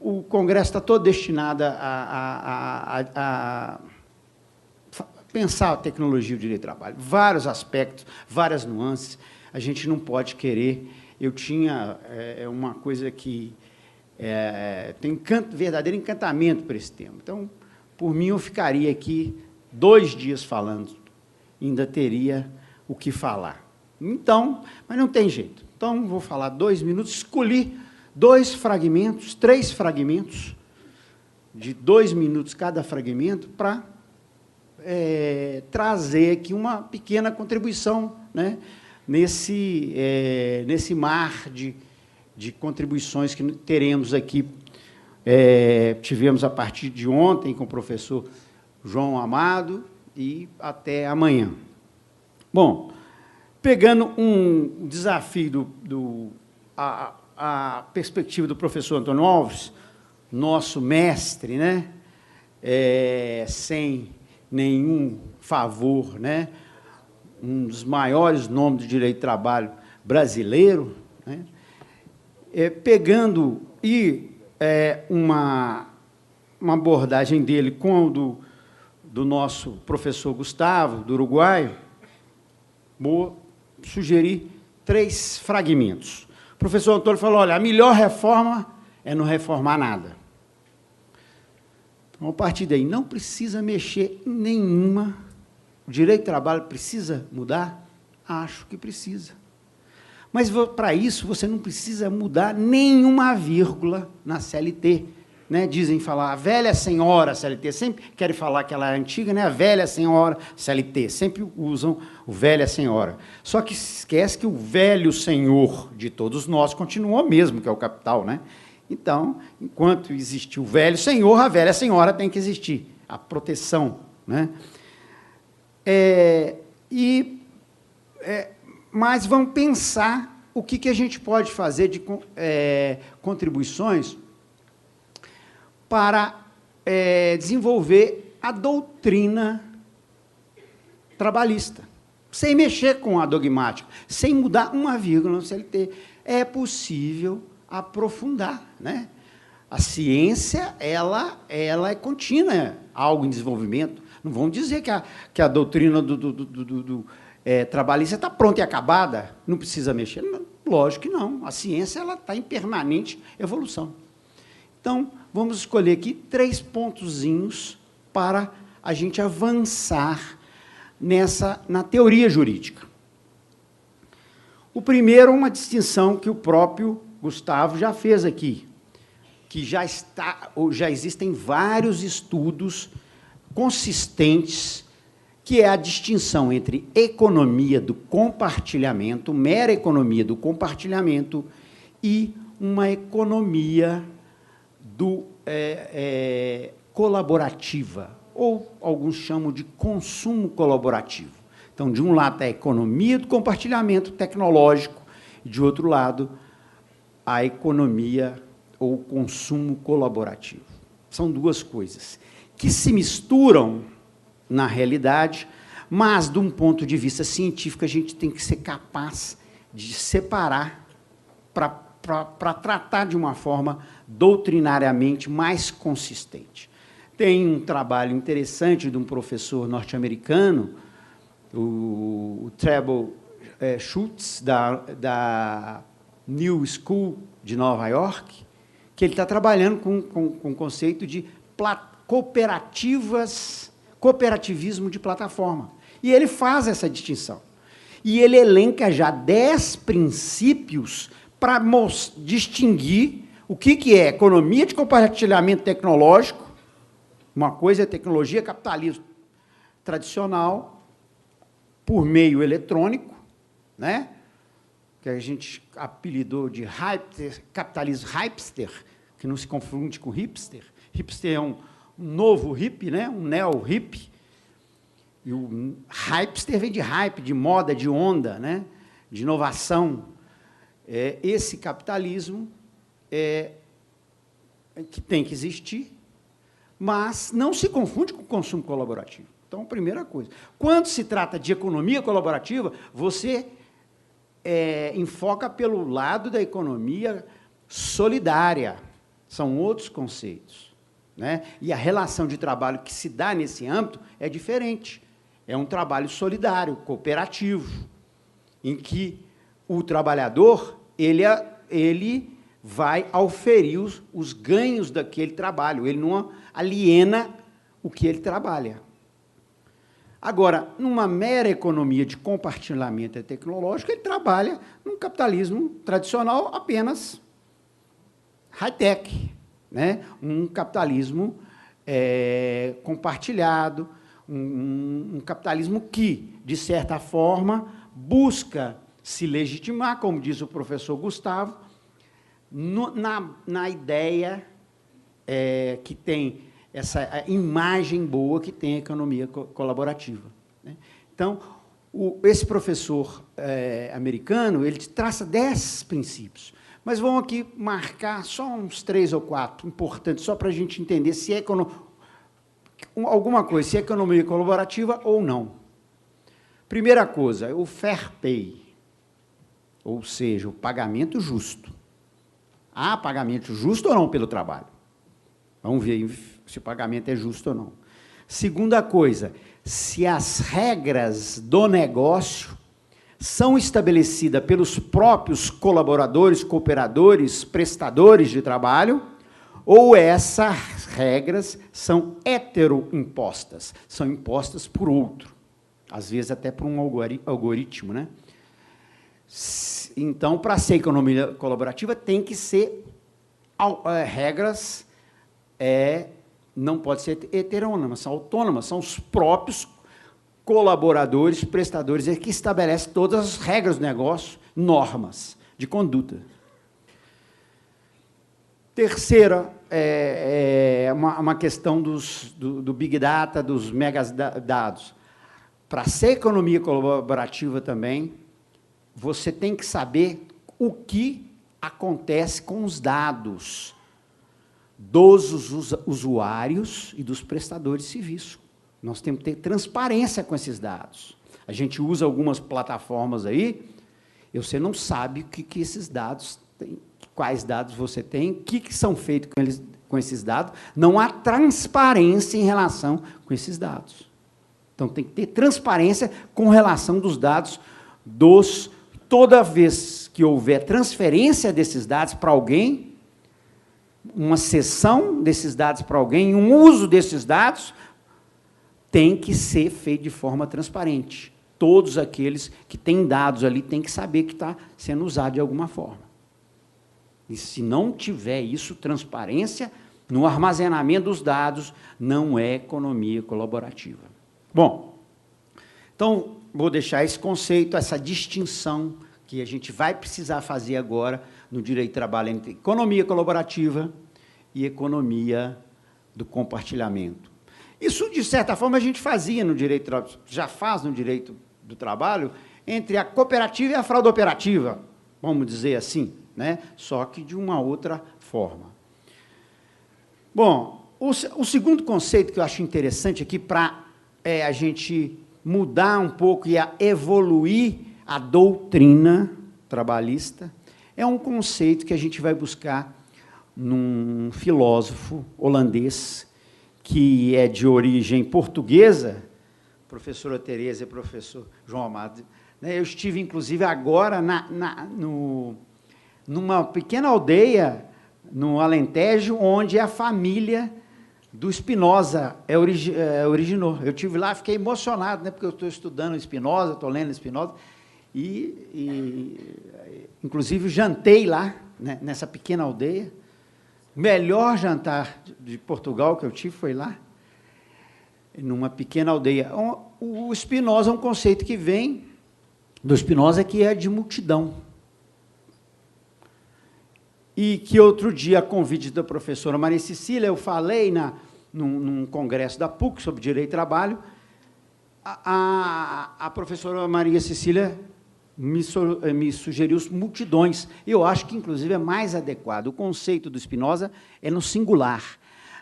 o Congresso está todo destinado a pensar a tecnologia do direito do trabalho. Vários aspectos, várias nuances. A gente não pode querer. Eu tinha uma coisa que tem verdadeiro encantamento por esse tema. Então, por mim, eu ficaria aqui 2 dias falando, ainda teria o que falar. Então, mas não tem jeito. Então, vou falar 2 minutos, escolhi 2 fragmentos, 3 fragmentos, de 2 minutos cada fragmento, para trazer aqui uma pequena contribuição, né, nesse mar de contribuições que teremos aqui. Tivemos a partir de ontem com o professor João Amado, e até amanhã. Bom, pegando um desafio a perspectiva do professor Antônio Alves, nosso mestre, né, sem nenhum favor, né, um dos maiores nomes do direito do trabalho brasileiro, né, pegando uma abordagem dele com do nosso professor Gustavo, do Uruguai, vou sugerir 3 fragmentos. O professor Antônio falou, olha, a melhor reforma é não reformar nada. Então, a partir daí, não precisa mexer em nenhuma. O direito do trabalho precisa mudar? Acho que precisa. Mas, para isso, você não precisa mudar nenhuma vírgula na CLT. Né, dizem falar a velha senhora CLT, sempre querem falar que ela é antiga, né, a velha senhora CLT, sempre usam o velha senhora. Só que esquece que o velho senhor de todos nós continuou mesmo, que é o capital. Né? Então, enquanto existir o velho senhor, a velha senhora tem que existir, a proteção. Né? Mas vamos pensar o que a gente pode fazer de contribuições para desenvolver a doutrina trabalhista, sem mexer com a dogmática, sem mudar uma vírgula no CLT. É possível aprofundar, né? A ciência, ela é contínua, algo em desenvolvimento. Não vamos dizer que a doutrina do trabalhista está pronta e acabada, não precisa mexer. Não, lógico que não. A ciência está em permanente evolução. Então, vamos escolher aqui 3 pontozinhos para a gente avançar na teoria jurídica. O primeiro é uma distinção que o próprio Gustavo já fez aqui, que já existem vários estudos consistentes, que é a distinção entre economia do compartilhamento, mera economia do compartilhamento, e uma economia colaborativa, ou alguns chamam de consumo colaborativo. Então, de um lado, a economia do compartilhamento tecnológico, e, de outro lado, a economia ou consumo colaborativo. São duas coisas que se misturam na realidade, mas, de um ponto de vista científico, a gente tem que ser capaz de separar para tratar de uma forma doutrinariamente mais consistente. Tem um trabalho interessante de um professor norte-americano, o Trevor Schultz, da New School de Nova York, que ele está trabalhando com o conceito de cooperativismo de plataforma. E ele faz essa distinção. E ele elenca já 10 princípios para distinguir o que é economia de compartilhamento tecnológico. Uma coisa é tecnologia, capitalismo tradicional, por meio eletrônico, né? Que a gente apelidou de capitalismo hipster, que não se confunde com hipster. Hipster é um novo hippie, né? Um neo-hippie. E o hipster vem de hype, de moda, de onda, né? De inovação. Esse capitalismo que tem que existir, mas não se confunde com o consumo colaborativo. Então, primeira coisa. Quando se trata de economia colaborativa, você enfoca pelo lado da economia solidária. São outros conceitos, né? E a relação de trabalho que se dá nesse âmbito é diferente. É um trabalho solidário, cooperativo, em que o trabalhador ele vai auferir os ganhos daquele trabalho. Ele não aliena o que ele trabalha. Agora, numa mera economia de compartilhamento tecnológico, ele trabalha num capitalismo tradicional apenas high-tech, né? Um capitalismo compartilhado, um capitalismo que, de certa forma, busca se legitimar, como diz o professor Gustavo, na ideia que tem essa imagem boa que tem a economia colaborativa, né? Então, esse professor americano, ele traça 10 princípios, mas vamos aqui marcar só uns 3 ou 4 importantes, só para a gente entender se é alguma coisa, se é economia colaborativa ou não. Primeira coisa, o fair pay, ou seja, o pagamento justo. Há pagamento justo ou não pelo trabalho? Vamos ver se o pagamento é justo ou não. Segunda coisa, se as regras do negócio são estabelecidas pelos próprios colaboradores, cooperadores, prestadores de trabalho, ou essas regras são heteroimpostas, são impostas por outro, às vezes até por um algoritmo, né? Então, para ser economia colaborativa, tem que ser regras, não pode ser heterônomas, são autônomas, são os próprios colaboradores, prestadores, que estabelecem todas as regras do negócio, normas de conduta. Terceira, uma questão do Big Data, dos megadados. Para ser economia colaborativa também, você tem que saber o que acontece com os dados dos usuários e dos prestadores de serviço. Nós temos que ter transparência com esses dados. A gente usa algumas plataformas aí, e você não sabe o que esses dados têm, quais dados você tem, o que são feitos com esses dados. Não há transparência em relação com esses dados. Então, tem que ter transparência com relação dos dados toda vez que houver transferência desses dados para alguém, uma cessão desses dados para alguém, um uso desses dados, tem que ser feito de forma transparente. Todos aqueles que têm dados ali têm que saber que está sendo usado de alguma forma. E se não tiver isso, transparência no armazenamento dos dados, não é economia colaborativa. Bom, então, vou deixar esse conceito, essa distinção que a gente vai precisar fazer agora no direito do trabalho entre economia colaborativa e economia do compartilhamento. Isso, de certa forma, a gente fazia no direito, já faz no direito do trabalho, entre a cooperativa e a fraude operativa, vamos dizer assim, né? Só que de uma outra forma. Bom, o segundo conceito que eu acho interessante aqui para a gente mudar um pouco e evoluir a doutrina trabalhista, é um conceito que a gente vai buscar num filósofo holandês, que é de origem portuguesa, professora Tereza e professor João Amado. Eu estive, inclusive, agora numa pequena aldeia, no Alentejo, onde a família do Spinoza originou. Eu estive lá, fiquei emocionado, né, porque eu estou estudando Spinoza, estou lendo Spinoza, inclusive, jantei lá, né, nessa pequena aldeia. O melhor jantar de Portugal que eu tive foi lá, numa pequena aldeia. O Spinoza é um conceito que vem do Spinoza, que é de multidão. E que outro dia, a convite da professora Maria Cecília, eu falei num congresso da PUC sobre direito e trabalho, a professora Maria Cecília me sugeriu os multidões. Eu acho que, inclusive, é mais adequado. O conceito do Spinoza é no singular,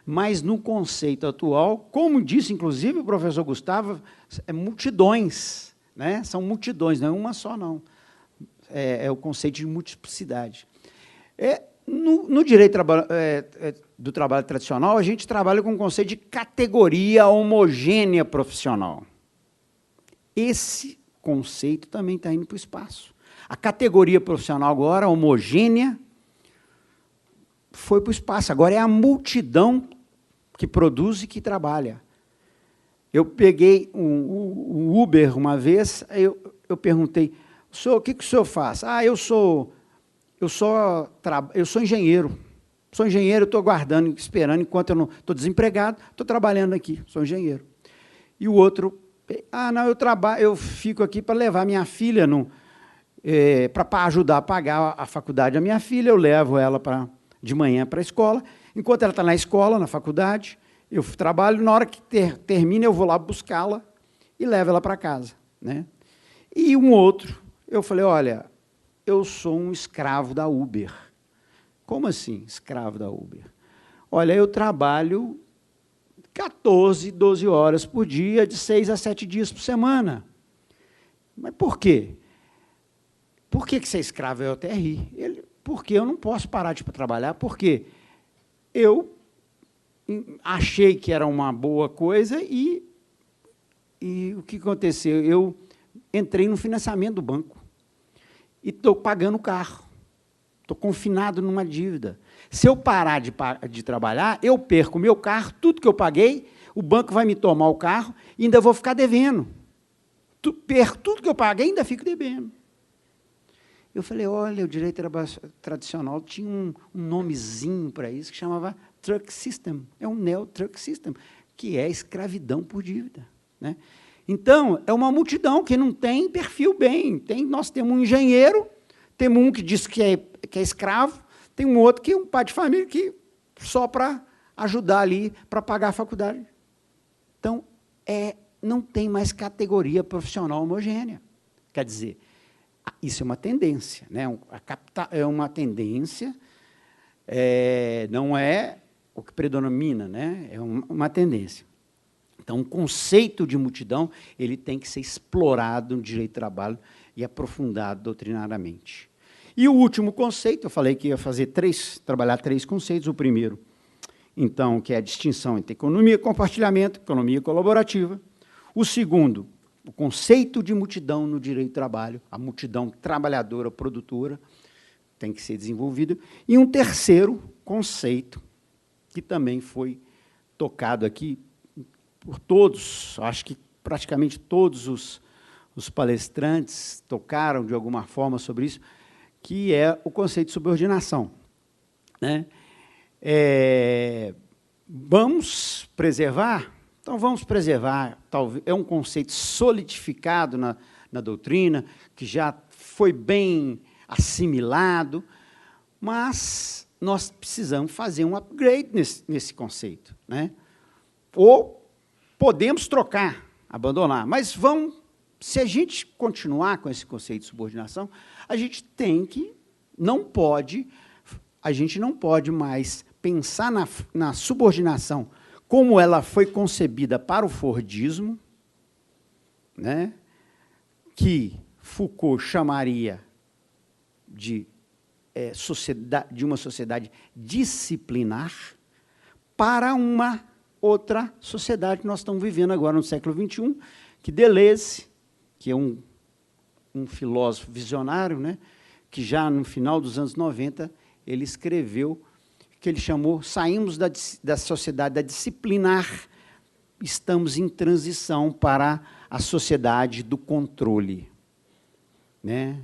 mas no conceito atual, como disse, inclusive, o professor Gustavo, é multidões, né? São multidões, não é uma só, não. É o conceito de multiplicidade. No direito do trabalho tradicional, a gente trabalha com o conceito de categoria homogênea profissional. Esse conceito também está indo para o espaço. A categoria profissional agora, homogênea, foi para o espaço. Agora é a multidão que produz e que trabalha. Eu peguei um Uber uma vez, eu perguntei, o que o senhor faz? Eu sou engenheiro. Sou engenheiro, estou aguardando, esperando, enquanto eu não estou desempregado, estou trabalhando aqui, sou engenheiro. E o outro, não, eu fico aqui para levar minha filha, para ajudar a pagar a faculdade da minha filha, eu levo ela de manhã para a escola, enquanto ela está na escola, na faculdade, eu trabalho, na hora que termina, eu vou lá buscá-la e levo ela para casa, né? E um outro, eu falei, olha, eu sou um escravo da Uber. Como assim, escravo da Uber? Olha, eu trabalho 14, 12 horas por dia, de 6 a 7 dias por semana. Mas por quê? Por que você é escravo? Eu até ri. Porque eu não posso parar de trabalhar, porque eu achei que era uma boa coisa e o que aconteceu? Eu entrei no financiamento do banco e estou pagando o carro. Estou confinado numa dívida. Se eu parar de trabalhar, eu perco o meu carro, tudo que eu paguei, o banco vai me tomar o carro e ainda vou ficar devendo. Perco tudo que eu paguei e ainda fico devendo. Eu falei, olha, o direito tradicional tinha um nomezinho para isso, que chamava truck system. É um neo-truck system, que é escravidão por dívida, né? Então, é uma multidão que não tem perfil bem. Nós temos um engenheiro, temos um que diz que é escravo, tem um outro que é um pai de família que só para ajudar ali, para pagar a faculdade. Então, não tem mais categoria profissional homogênea. Quer dizer, isso é uma tendência, né? É uma tendência, não é o que predomina, né? É uma tendência. Então, o conceito de multidão ele tem que ser explorado no direito do trabalho e aprofundado doutrinariamente. E o último conceito, eu falei que ia trabalhar três conceitos. O primeiro, então, que é a distinção entre economia e compartilhamento, economia colaborativa. O segundo, o conceito de multidão no direito do trabalho, a multidão trabalhadora, produtora, tem que ser desenvolvido. E um terceiro conceito, que também foi tocado aqui por todos, acho que praticamente todos os palestrantes tocaram de alguma forma sobre isso, que é o conceito de subordinação, né? Vamos preservar? Então, vamos preservar. Talvez, é um conceito solidificado na doutrina, que já foi bem assimilado, mas nós precisamos fazer um upgrade nesse conceito, né? Ou podemos trocar, abandonar, mas se a gente continuar com esse conceito de subordinação, a gente não pode mais pensar na subordinação como ela foi concebida para o Fordismo, né, que Foucault chamaria de uma sociedade disciplinar, para uma outra sociedade que nós estamos vivendo agora no século XXI, que Deleuze, que é um filósofo visionário, né, que já no final dos anos 90, ele escreveu, que ele chamou, saímos da sociedade da disciplinar, estamos em transição para a sociedade do controle, né?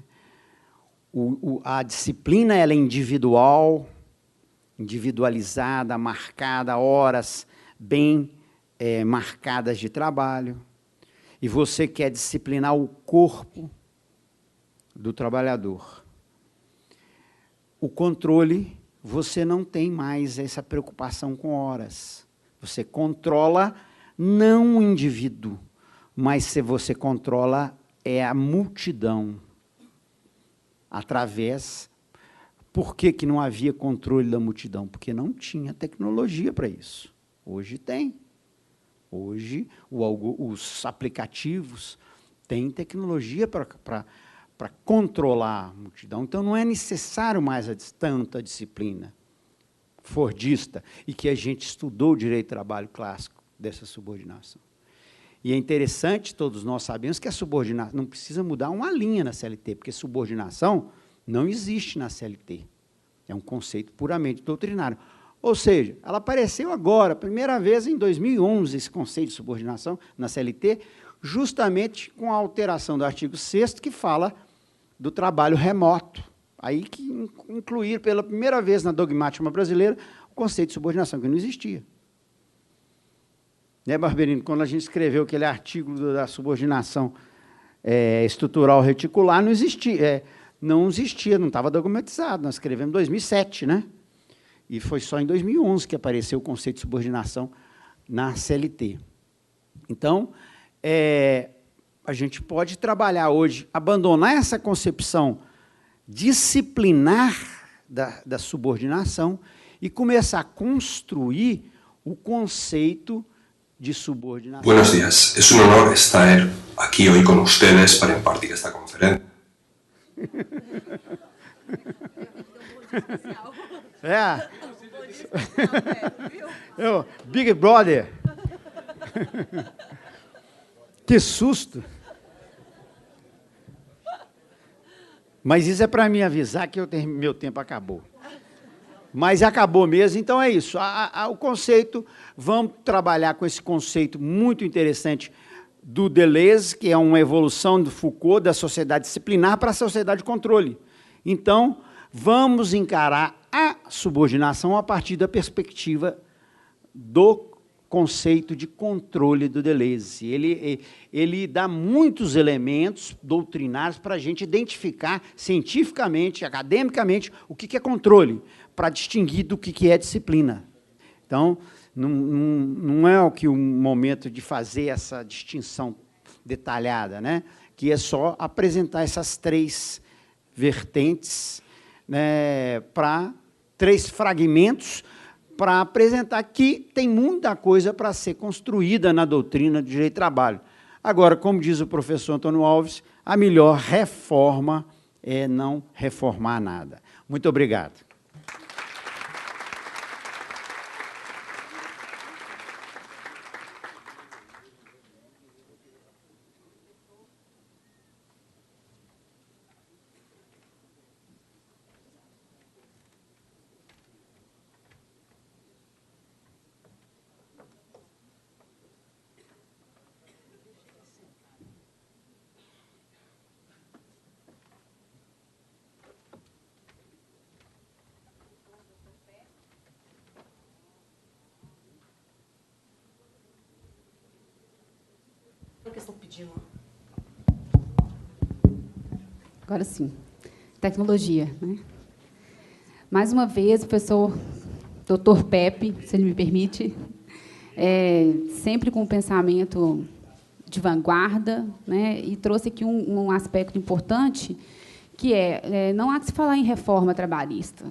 A disciplina ela é individual, individualizada, marcada, horas bem marcadas de trabalho, e você quer disciplinar o corpo do trabalhador. O controle, você não tem mais essa preocupação com horas. Você controla não o indivíduo, mas se você controla a multidão. Por que não havia controle da multidão? Porque não tinha tecnologia para isso. Hoje tem. Hoje, os aplicativos têm tecnologia para controlar a multidão. Então, não é necessário mais tanta disciplina fordista, e que a gente estudou o direito do trabalho clássico dessa subordinação. E é interessante, todos nós sabemos que a subordinação não precisa mudar uma linha na CLT, porque subordinação não existe na CLT. É um conceito puramente doutrinário. Ou seja, ela apareceu agora, primeira vez em 2011, esse conceito de subordinação na CLT, justamente com a alteração do artigo 6º, que fala do trabalho remoto. Aí que incluir pela primeira vez na dogmática brasileira o conceito de subordinação, que não existia. Né, Barberino? Quando a gente escreveu aquele artigo da subordinação estrutural reticular, não existia, não estava dogmatizado. Nós escrevemos em 2007, né? E foi só em 2011 que apareceu o conceito de subordinação na CLT. Então, a gente pode trabalhar hoje, abandonar essa concepção disciplinar da subordinação e começar a construir o conceito de subordinação. Buenos días, es un honor estar aquí hoy con ustedes para impartir esta conferencia. Big Brother. Que susto. Mas isso é para me avisar que meu tempo acabou. Mas acabou mesmo, então é isso. O conceito, vamos trabalhar com esse conceito muito interessante do Deleuze, que é uma evolução do Foucault, da sociedade disciplinar para a sociedade de controle. Então, vamos encarar a subordinação a partir da perspectiva do conceito de controle do Deleuze. Ele dá muitos elementos doutrinários para a gente identificar cientificamente, academicamente, o que é controle, para distinguir do que é disciplina. Então, não é o momento de fazer essa distinção detalhada, né? Que é só apresentar essas três vertentes, né, para três fragmentos, para apresentar que tem muita coisa para ser construída na doutrina do direito do trabalho. Agora, como diz o professor Antônio Alves, a melhor reforma é não reformar nada. Muito obrigado. Agora sim. Tecnologia, né? Mais uma vez, o professor Dr. Pepe, se ele me permite, sempre com um pensamento de vanguarda, né? E trouxe aqui um aspecto importante, que não há que se falar em reforma trabalhista.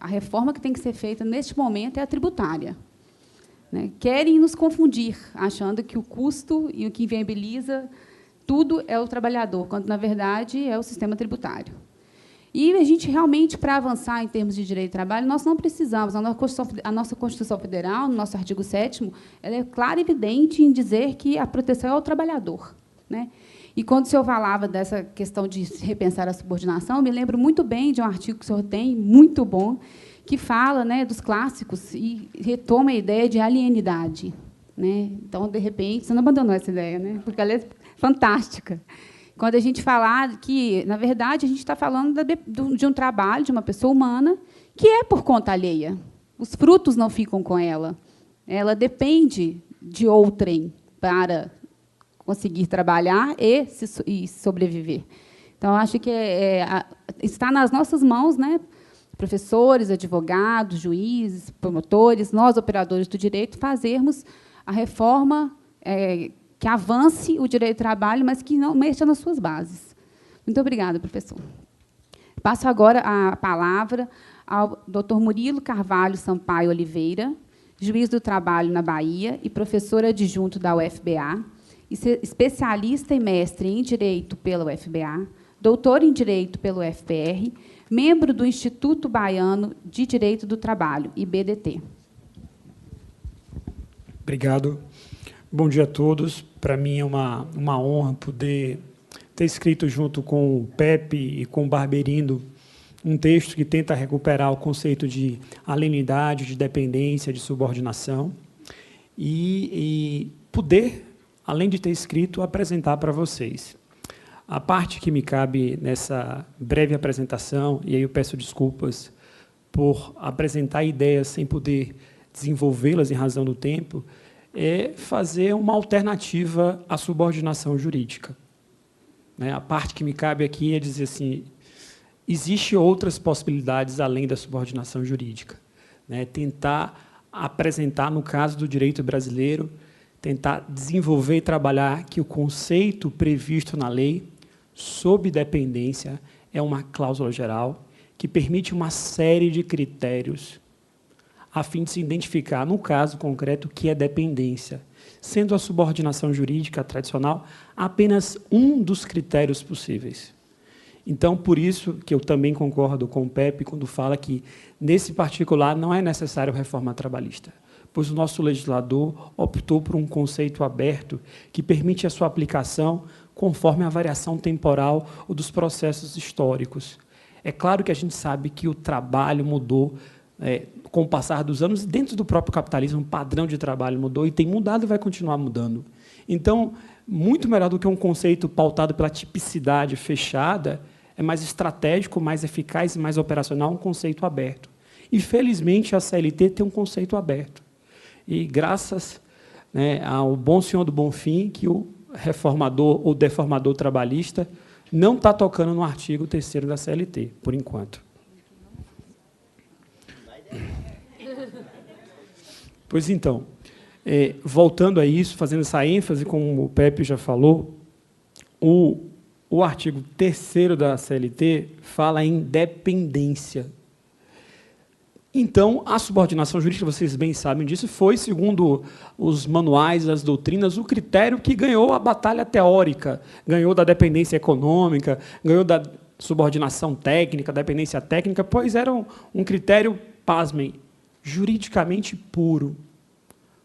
A reforma que tem que ser feita, neste momento, é a tributária. Né? Querem nos confundir, achando que o custo e o que inviabiliza tudo é o trabalhador, quando, na verdade, é o sistema tributário. E a gente, realmente, para avançar em termos de direito do trabalho, nós não precisamos. A nossa Constituição Federal, no nosso artigo 7º, ela é clara e evidente em dizer que a proteção é ao trabalhador. Né? E, quando o senhor falava dessa questão de repensar a subordinação, eu me lembro muito bem de um artigo que o senhor tem, muito bom, que fala, né, dos clássicos e retoma a ideia de alienidade. Né? Então, de repente, você não abandonou essa ideia, né? Porque ela é fantástica. Quando a gente falar que, na verdade, a gente está falando de um trabalho de uma pessoa humana que é por conta alheia. Os frutos não ficam com ela. Ela depende de outrem para conseguir trabalhar e sobreviver. Então, acho que está nas nossas mãos, né, professores, advogados, juízes, promotores, nós, operadores do direito, fazermos a reforma que avance o direito do trabalho, mas que não mexa nas suas bases. Muito obrigada, professor. Passo agora a palavra ao Dr. Murilo Carvalho Sampaio Oliveira, juiz do trabalho na Bahia e professor adjunto da UFBA, especialista e mestre em Direito pela UFBA, doutor em Direito pelo UFPR, membro do Instituto Baiano de Direito do Trabalho, IBDT. Obrigado. Bom dia a todos. Para mim é uma honra poder ter escrito junto com o Pepe e com o Barberindo um texto que tenta recuperar o conceito de alienidade, de dependência, de subordinação e poder, além de ter escrito, apresentar para vocês. A parte que me cabe nessa breve apresentação, e aí eu peço desculpas por apresentar ideias sem poder desenvolvê-las em razão do tempo, é fazer uma alternativa à subordinação jurídica. A parte que me cabe aqui é dizer assim, existem outras possibilidades além da subordinação jurídica. Tentar apresentar, no caso do direito brasileiro, tentar desenvolver e trabalhar que o conceito previsto na lei, sob dependência, é uma cláusula geral que permite uma série de critérios a fim de se identificar, no caso concreto, o que é dependência, sendo a subordinação jurídica tradicional apenas um dos critérios possíveis. Então, por isso que eu também concordo com o Pepe quando fala que, nesse particular, não é necessário reforma trabalhista, pois o nosso legislador optou por um conceito aberto que permite a sua aplicação conforme a variação temporal ou dos processos históricos. É claro que a gente sabe que o trabalho mudou com o passar dos anos, dentro do próprio capitalismo, o padrão de trabalho mudou e tem mudado e vai continuar mudando. Então, muito melhor do que um conceito pautado pela tipicidade fechada, é mais estratégico, mais eficaz e mais operacional um conceito aberto. E, felizmente, a CLT tem um conceito aberto. E, graças ao bom senhor do Bonfim, que o reformador ou deformador trabalhista não está tocando no artigo 3º da CLT, por enquanto. Pois então, voltando a isso, fazendo essa ênfase, como o Pepe já falou, o artigo 3º da CLT fala em dependência. Então, a subordinação jurídica, vocês bem sabem disso, foi, segundo os manuais, as doutrinas, o critério que ganhou a batalha teórica, ganhou da dependência econômica, ganhou da subordinação técnica, dependência técnica, pois era um critério, pasmem, juridicamente puro,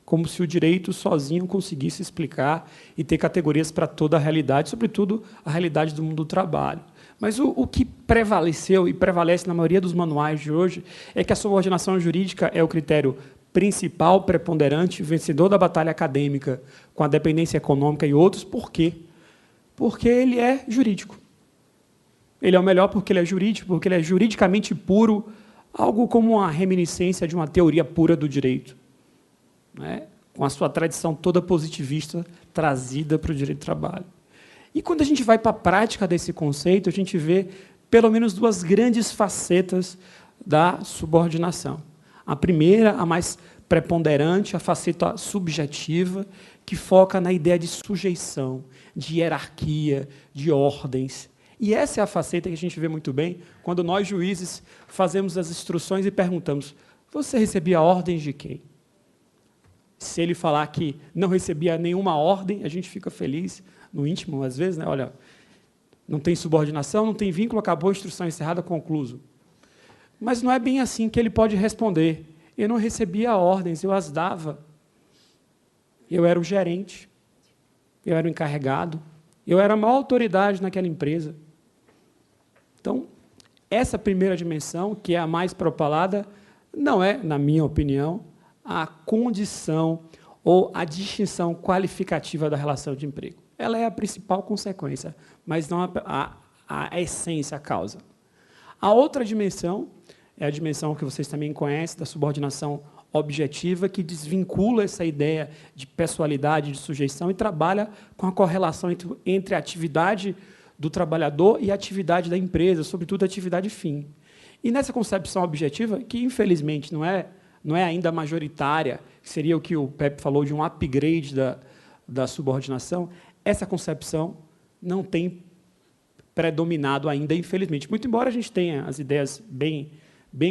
como se o direito sozinho conseguisse explicar e ter categorias para toda a realidade, sobretudo a realidade do mundo do trabalho. Mas o que prevaleceu e prevalece na maioria dos manuais de hoje é que a subordinação jurídica é o critério principal, preponderante, vencedor da batalha acadêmica com a dependência econômica e outros. Por quê? Porque ele é jurídico. Ele é o melhor porque ele é jurídico, porque ele é juridicamente puro, algo como uma reminiscência de uma teoria pura do direito, né? Com a sua tradição toda positivista trazida para o direito do trabalho. E quando a gente vai para a prática desse conceito, a gente vê pelo menos duas grandes facetas da subordinação. A primeira, a mais preponderante, a faceta subjetiva, que foca na ideia de sujeição, de hierarquia, de ordens. E essa é a faceta que a gente vê muito bem quando nós, juízes, fazemos as instruções e perguntamos: você recebia ordens de quem? Se ele falar que não recebia nenhuma ordem, a gente fica feliz, no íntimo, às vezes, né? Olha, não tem subordinação, não tem vínculo, acabou a instrução encerrada, concluso. Mas não é bem assim que ele pode responder. Eu não recebia ordens, eu as dava. Eu era o gerente, eu era o encarregado, eu era a maior autoridade naquela empresa. Então, essa primeira dimensão, que é a mais propalada, não é, na minha opinião, a condição ou a distinção qualificativa da relação de emprego. Ela é a principal consequência, mas não a essência, a causa. A outra dimensão é a dimensão que vocês também conhecem, da subordinação objetiva, que desvincula essa ideia de pessoalidade, de sujeição, e trabalha com a correlação entre a atividade do trabalhador e a atividade da empresa, sobretudo a atividade fim. E nessa concepção objetiva, que infelizmente não é ainda majoritária, que seria o que o Pepe falou de um upgrade da subordinação, essa concepção não tem predominado ainda, infelizmente. Muito embora a gente tenha as ideias bem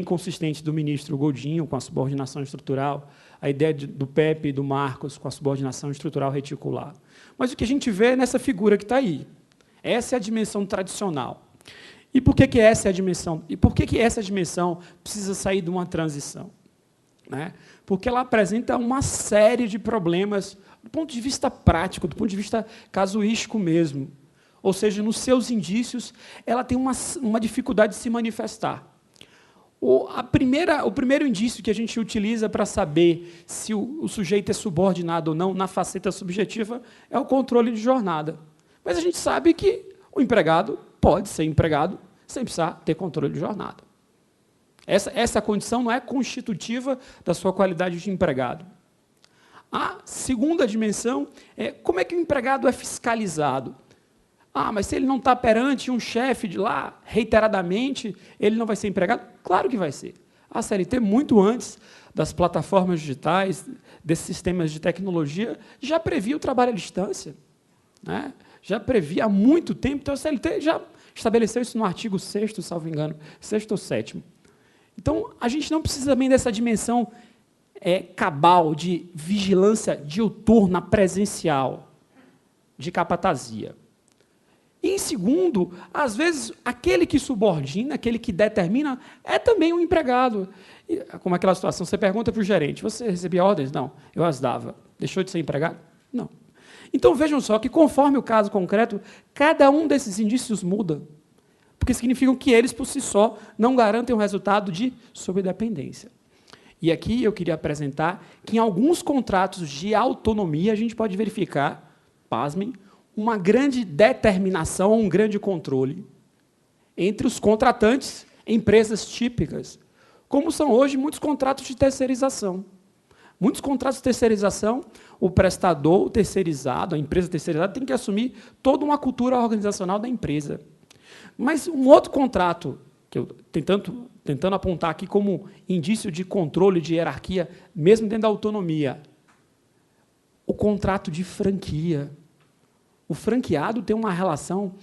consistentes do ministro Godinho com a subordinação estrutural, a ideia do Pepe e do Marcos com a subordinação estrutural reticular. Mas o que a gente vê é nessa figura que está aí. Essa é a dimensão tradicional. E por que essa é a dimensão? E por que essa dimensão precisa sair de uma transição? Né? Porque ela apresenta uma série de problemas do ponto de vista prático, do ponto de vista casuístico mesmo. Ou seja, nos seus indícios, ela tem uma dificuldade de se manifestar. O primeiro indício que a gente utiliza para saber se o sujeito é subordinado ou não na faceta subjetiva é o controle de jornada. Mas a gente sabe que o empregado pode ser empregado sem precisar ter controle de jornada. Essa condição não é constitutiva da sua qualidade de empregado. A segunda dimensão é como é que o empregado é fiscalizado. Mas se ele não está perante um chefe de lá, reiteradamente, ele não vai ser empregado? Claro que vai ser. A CLT, muito antes das plataformas digitais, desses sistemas de tecnologia, já previa o trabalho à distância, né? Já previa há muito tempo, então a CLT já estabeleceu isso no artigo 6º, salvo engano, 6º ou 7º. Então, a gente não precisa também dessa dimensão cabal de vigilância diuturna presencial, de capatazia. E, em segundo, às vezes, aquele que subordina, aquele que determina, é também um empregado. E, como aquela situação, você pergunta para o gerente, você recebia ordens? Não, eu as dava. Deixou de ser empregado? Não. Então, vejam só que, conforme o caso concreto, cada um desses indícios muda, porque significam que eles, por si só, não garantem um resultado de sobredependência. E aqui eu queria apresentar que, em alguns contratos de autonomia, a gente pode verificar, pasmem, uma grande determinação, um grande controle entre os contratantes, empresas típicas, como são hoje muitos contratos de terceirização. Muitos contratos de terceirização, o prestador, o terceirizado, a empresa terceirizada, tem que assumir toda uma cultura organizacional da empresa. Mas um outro contrato, que eu tentando apontar aqui como indício de controle, de hierarquia, mesmo dentro da autonomia, o contrato de franquia. O franqueado tem uma relação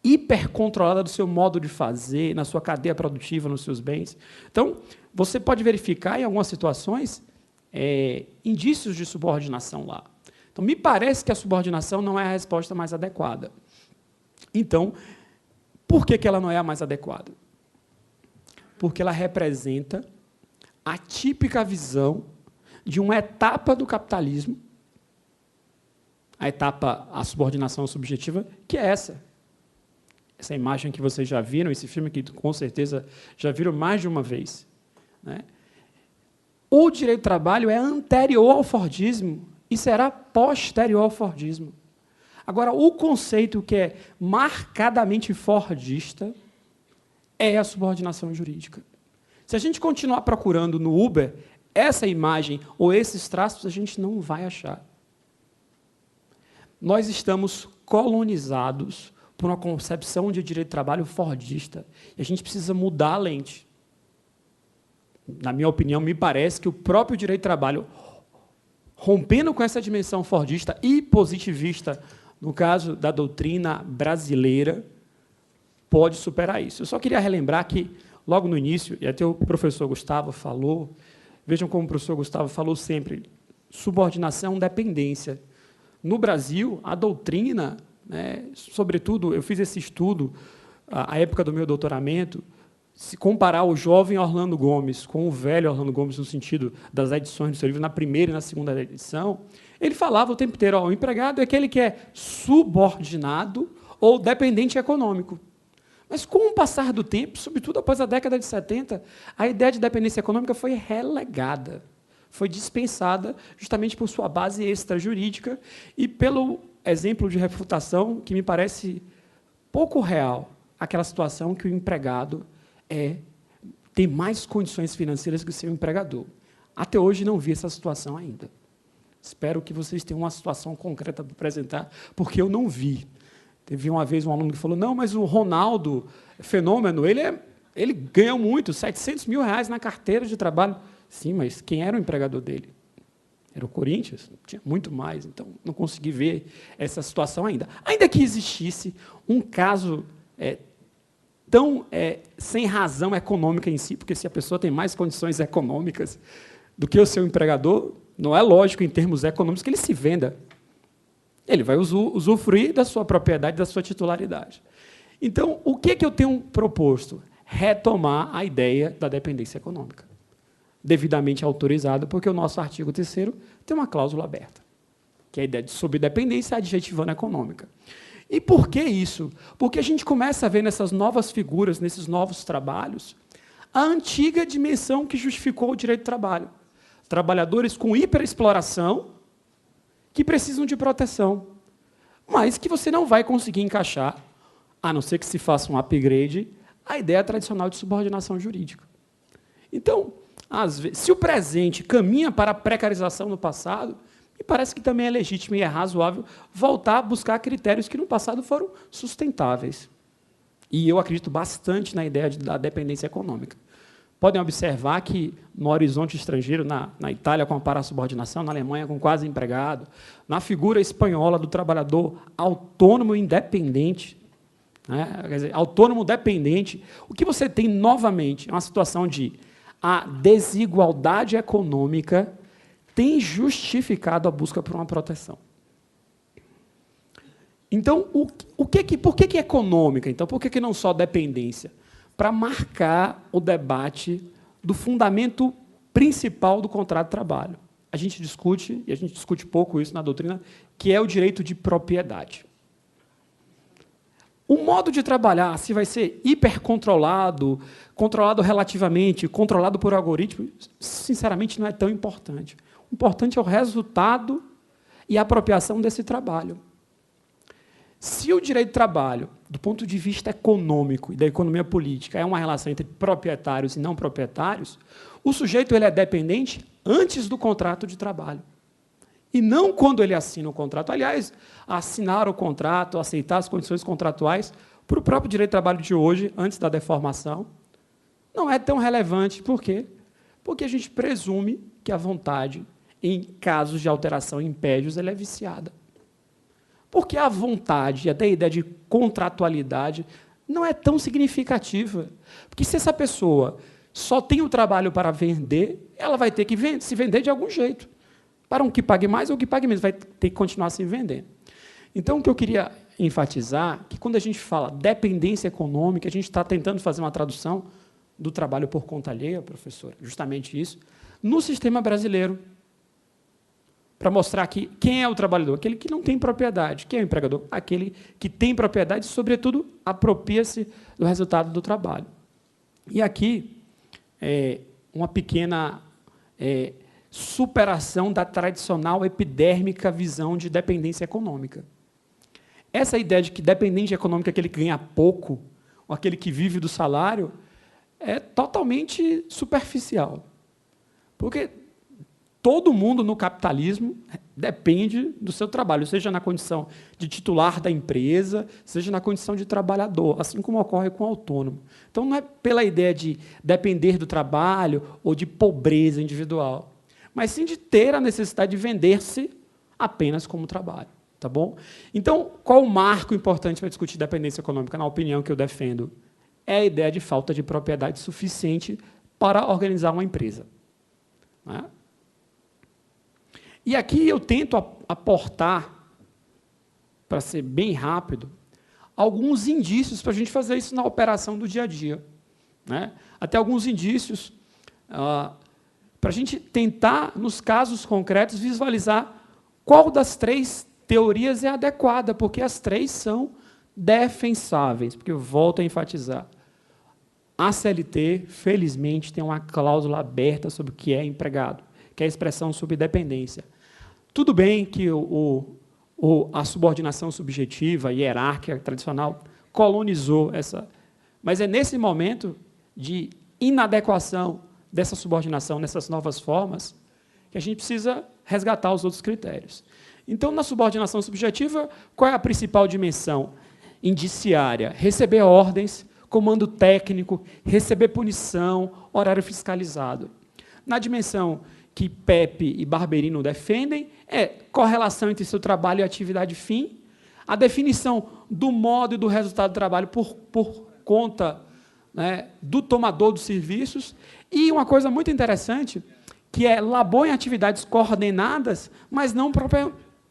hipercontrolada do seu modo de fazer, na sua cadeia produtiva, nos seus bens. Então, você pode verificar, em algumas situações, indícios de subordinação lá. Então, me parece que a subordinação não é a resposta mais adequada. Então, Por que ela não é a mais adequada? Porque ela representa a típica visão de uma etapa do capitalismo, a subordinação subjetiva, que é essa. Essa imagem que vocês já viram, esse filme que, com certeza, já viram mais de uma vez. Né? O direito do trabalho é anterior ao Fordismo e será posterior ao Fordismo. Agora, o conceito que é marcadamente fordista é a subordinação jurídica. Se a gente continuar procurando no Uber essa imagem ou esses traços, a gente não vai achar. Nós estamos colonizados por uma concepção de direito do trabalho fordista. E a gente precisa mudar a lente. Na minha opinião, me parece que o próprio direito do trabalho, rompendo com essa dimensão fordista e positivista, no caso da doutrina brasileira, pode superar isso. Eu só queria relembrar que, logo no início, e até o professor Gustavo falou, vejam como o professor Gustavo falou sempre, subordinação, dependência. No Brasil, a doutrina, né, sobretudo, eu fiz esse estudo, à época do meu doutoramento, se comparar o jovem Orlando Gomes com o velho Orlando Gomes, no sentido das edições do seu livro, na primeira e na segunda edição, ele falava o tempo inteiro, o empregado é aquele que é subordinado ou dependente econômico. Mas, com o passar do tempo, sobretudo após a década de 70, a ideia de dependência econômica foi relegada, foi dispensada justamente por sua base extrajurídica e pelo exemplo de refutação que me parece pouco real, aquela situação que o empregado tem mais condições financeiras que o seu empregador. Até hoje não vi essa situação ainda. Espero que vocês tenham uma situação concreta para apresentar, porque eu não vi. Teve uma vez um aluno que falou, não, mas o Ronaldo, fenômeno, ele ganha muito, R$700 mil na carteira de trabalho. Sim, mas quem era o empregador dele? Era o Corinthians, tinha muito mais, então não consegui ver essa situação ainda. Ainda que existisse um caso tão sem razão econômica em si, porque se a pessoa tem mais condições econômicas do que o seu empregador, não é lógico, em termos econômicos, que ele se venda. Ele vai usufruir da sua propriedade, da sua titularidade. Então, o que eu tenho proposto? Retomar a ideia da dependência econômica, devidamente autorizada, porque o nosso artigo 3º tem uma cláusula aberta, que é a ideia de subdependência adjetivando econômica. E por que isso? Porque a gente começa a ver nessas novas figuras, nesses novos trabalhos, a antiga dimensão que justificou o direito do trabalho. Trabalhadores com hiperexploração que precisam de proteção, mas que você não vai conseguir encaixar, a não ser que se faça um upgrade, a ideia tradicional de subordinação jurídica. Então, às vezes, se o presente caminha para a precarização no passado, me parece que também é legítimo e é razoável voltar a buscar critérios que no passado foram sustentáveis. E eu acredito bastante na ideia da dependência econômica. Podem observar que, no horizonte estrangeiro, na Itália, com a parasubordinação, na Alemanha, com quase empregado, na figura espanhola do trabalhador autônomo e independente, né? Quer dizer, autônomo dependente, o que você tem, novamente, é uma situação de a desigualdade econômica tem justificado a busca por uma proteção. Então, por que é econômica? Então, por que não só dependência? Para marcar o debate do fundamento principal do contrato de trabalho. A gente discute, e a gente discute pouco isso na doutrina, que é o direito de propriedade. O modo de trabalhar, se vai ser hipercontrolado, controlado relativamente, controlado por algoritmo, sinceramente, não é tão importante. O importante é o resultado e a apropriação desse trabalho. Se o direito do trabalho, do ponto de vista econômico e da economia política, é uma relação entre proprietários e não proprietários, o sujeito ele é dependente antes do contrato de trabalho. E não quando ele assina o contrato. Aliás, assinar o contrato, aceitar as condições contratuais, para o próprio direito do trabalho de hoje, antes da deformação, não é tão relevante. Por quê? Porque a gente presume que a vontade, em casos de alteração em impédios, ela é viciada. Porque a vontade e até a ideia de contratualidade não é tão significativa. Porque se essa pessoa só tem o trabalho para vender, ela vai ter que se vender de algum jeito. Para um que pague mais ou que pague menos, vai ter que continuar se vendendo. Então, o que eu queria enfatizar que, quando a gente fala dependência econômica, a gente está tentando fazer uma tradução do trabalho por conta alheia, professor, justamente isso, no sistema brasileiro, para mostrar que quem é o trabalhador? Aquele que não tem propriedade. Quem é o empregador? Aquele que tem propriedade e, sobretudo, apropria-se do resultado do trabalho. E aqui, uma pequena superação da tradicional epidérmica visão de dependência econômica. Essa ideia de que dependente econômico é aquele que ganha pouco, ou aquele que vive do salário, é totalmente superficial. Porque todo mundo no capitalismo depende do seu trabalho, seja na condição de titular da empresa, seja na condição de trabalhador, assim como ocorre com o autônomo. Então, não é pela ideia de depender do trabalho ou de pobreza individual, mas sim de ter a necessidade de vender-se apenas como trabalho. Tá bom? Então, qual o marco importante para discutir dependência econômica, na opinião que eu defendo? É a ideia de falta de propriedade suficiente para organizar uma empresa. Né? E aqui eu tento aportar, para ser bem rápido, alguns indícios para a gente fazer isso na operação do dia a dia. Né? Até alguns indícios para a gente tentar, nos casos concretos, visualizar qual das três teorias é adequada, porque as três são defensáveis, porque eu volto a enfatizar. A CLT, felizmente, tem uma cláusula aberta sobre o que é empregado, que é a expressão subdependência. Tudo bem que a subordinação subjetiva, hierárquica, tradicional, colonizou essa... Mas é nesse momento de inadequação dessa subordinação, nessas novas formas, que a gente precisa resgatar os outros critérios. Então, na subordinação subjetiva, qual é a principal dimensão? Indiciária, receber ordens, comando técnico, receber punição, horário fiscalizado. Na dimensão que Pepe e Barberino defendem, é correlação entre seu trabalho e atividade fim, a definição do modo e do resultado do trabalho por conta, né, do tomador dos serviços, e uma coisa muito interessante, que é labor em atividades coordenadas, mas não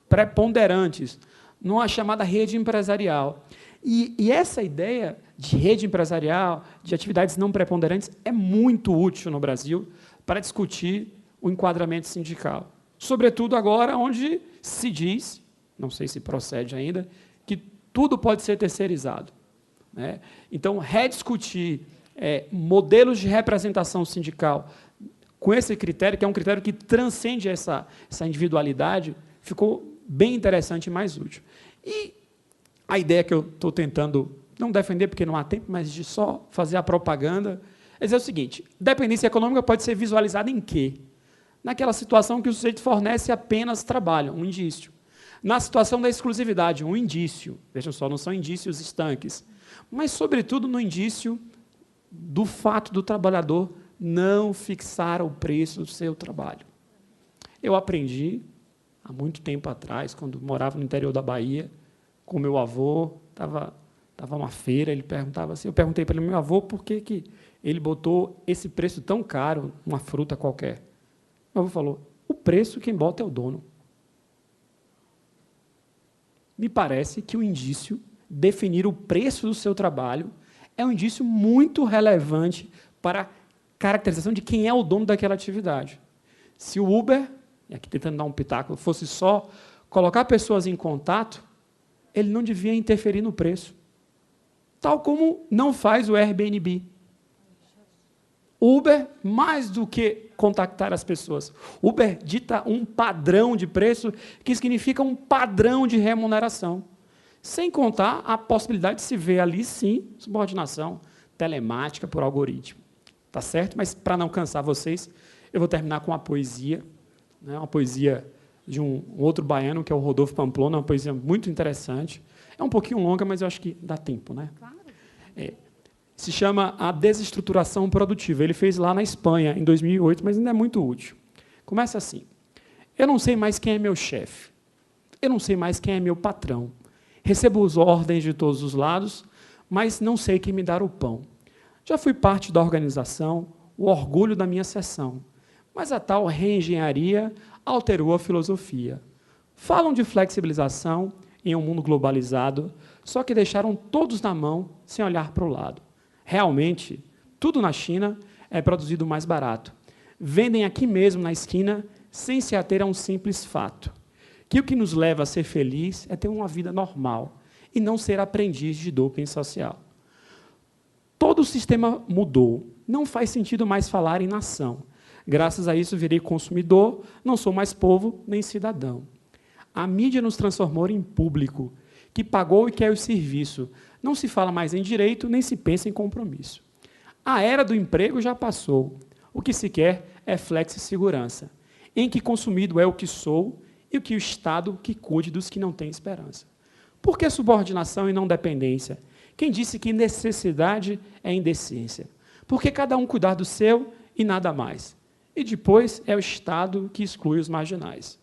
preponderantes, numa chamada rede empresarial. E essa ideia de rede empresarial, de atividades não preponderantes, é muito útil no Brasil para discutir o enquadramento sindical. Sobretudo agora, onde se diz, não sei se procede ainda, que tudo pode ser terceirizado. Né? Então, rediscutir modelos de representação sindical com esse critério, que é um critério que transcende essa individualidade, ficou bem interessante e mais útil. E a ideia que eu estou tentando, não defender porque não há tempo, mas de só fazer a propaganda, é dizer o seguinte: dependência econômica pode ser visualizada em quê? Naquela situação que o sujeito fornece apenas trabalho, um indício. Na situação da exclusividade, um indício. Vejam só, não são indícios estanques. Mas, sobretudo, no indício do fato do trabalhador não fixar o preço do seu trabalho. Eu aprendi, há muito tempo atrás, quando morava no interior da Bahia, com meu avô, estava numa feira, ele perguntava assim, eu perguntei para ele, meu avô, por que ele botou esse preço tão caro numa fruta qualquer? Meu avô falou, o preço quem bota é o dono. Me parece que o indício, definir o preço do seu trabalho, é um indício muito relevante para a caracterização de quem é o dono daquela atividade. Se o Uber, e aqui tentando dar um pitaco, fosse só colocar pessoas em contato, ele não devia interferir no preço. Tal como não faz o Airbnb. Uber, mais do que contactar as pessoas, Uber dita um padrão de preço que significa um padrão de remuneração. Sem contar a possibilidade de se ver ali, sim, subordinação telemática por algoritmo. Tá certo? Mas, para não cansar vocês, eu vou terminar com uma poesia, né, uma poesia de um outro baiano, que é o Rodolfo Pamplona, uma poesia muito interessante. É um pouquinho longa, mas eu acho que dá tempo. Né? Claro. Se chama A Desestruturação Produtiva. Ele fez lá na Espanha, em 2008, mas ainda é muito útil. Começa assim. Eu não sei mais quem é meu chefe. Eu não sei mais quem é meu patrão. Recebo as ordens de todos os lados, mas não sei quem me dar o pão. Já fui parte da organização, o orgulho da minha seção, mas a tal reengenharia alterou a filosofia. Falam de flexibilização, em um mundo globalizado, só que deixaram todos na mão, sem olhar para o lado. Realmente, tudo na China é produzido mais barato. Vendem aqui mesmo, na esquina, sem se ater a um simples fato, que o que nos leva a ser feliz é ter uma vida normal e não ser aprendiz de doping social. Todo o sistema mudou. Não faz sentido mais falar em nação. Graças a isso, virei consumidor, não sou mais povo nem cidadão. A mídia nos transformou em público, que pagou e quer o serviço. Não se fala mais em direito, nem se pensa em compromisso. A era do emprego já passou. O que se quer é flexi-segurança, em que consumido é o que sou e o que o Estado que cuide dos que não têm esperança. Por que subordinação e não dependência? Quem disse que necessidade é indecência? Por que cada um cuidar do seu e nada mais? E depois é o Estado que exclui os marginais.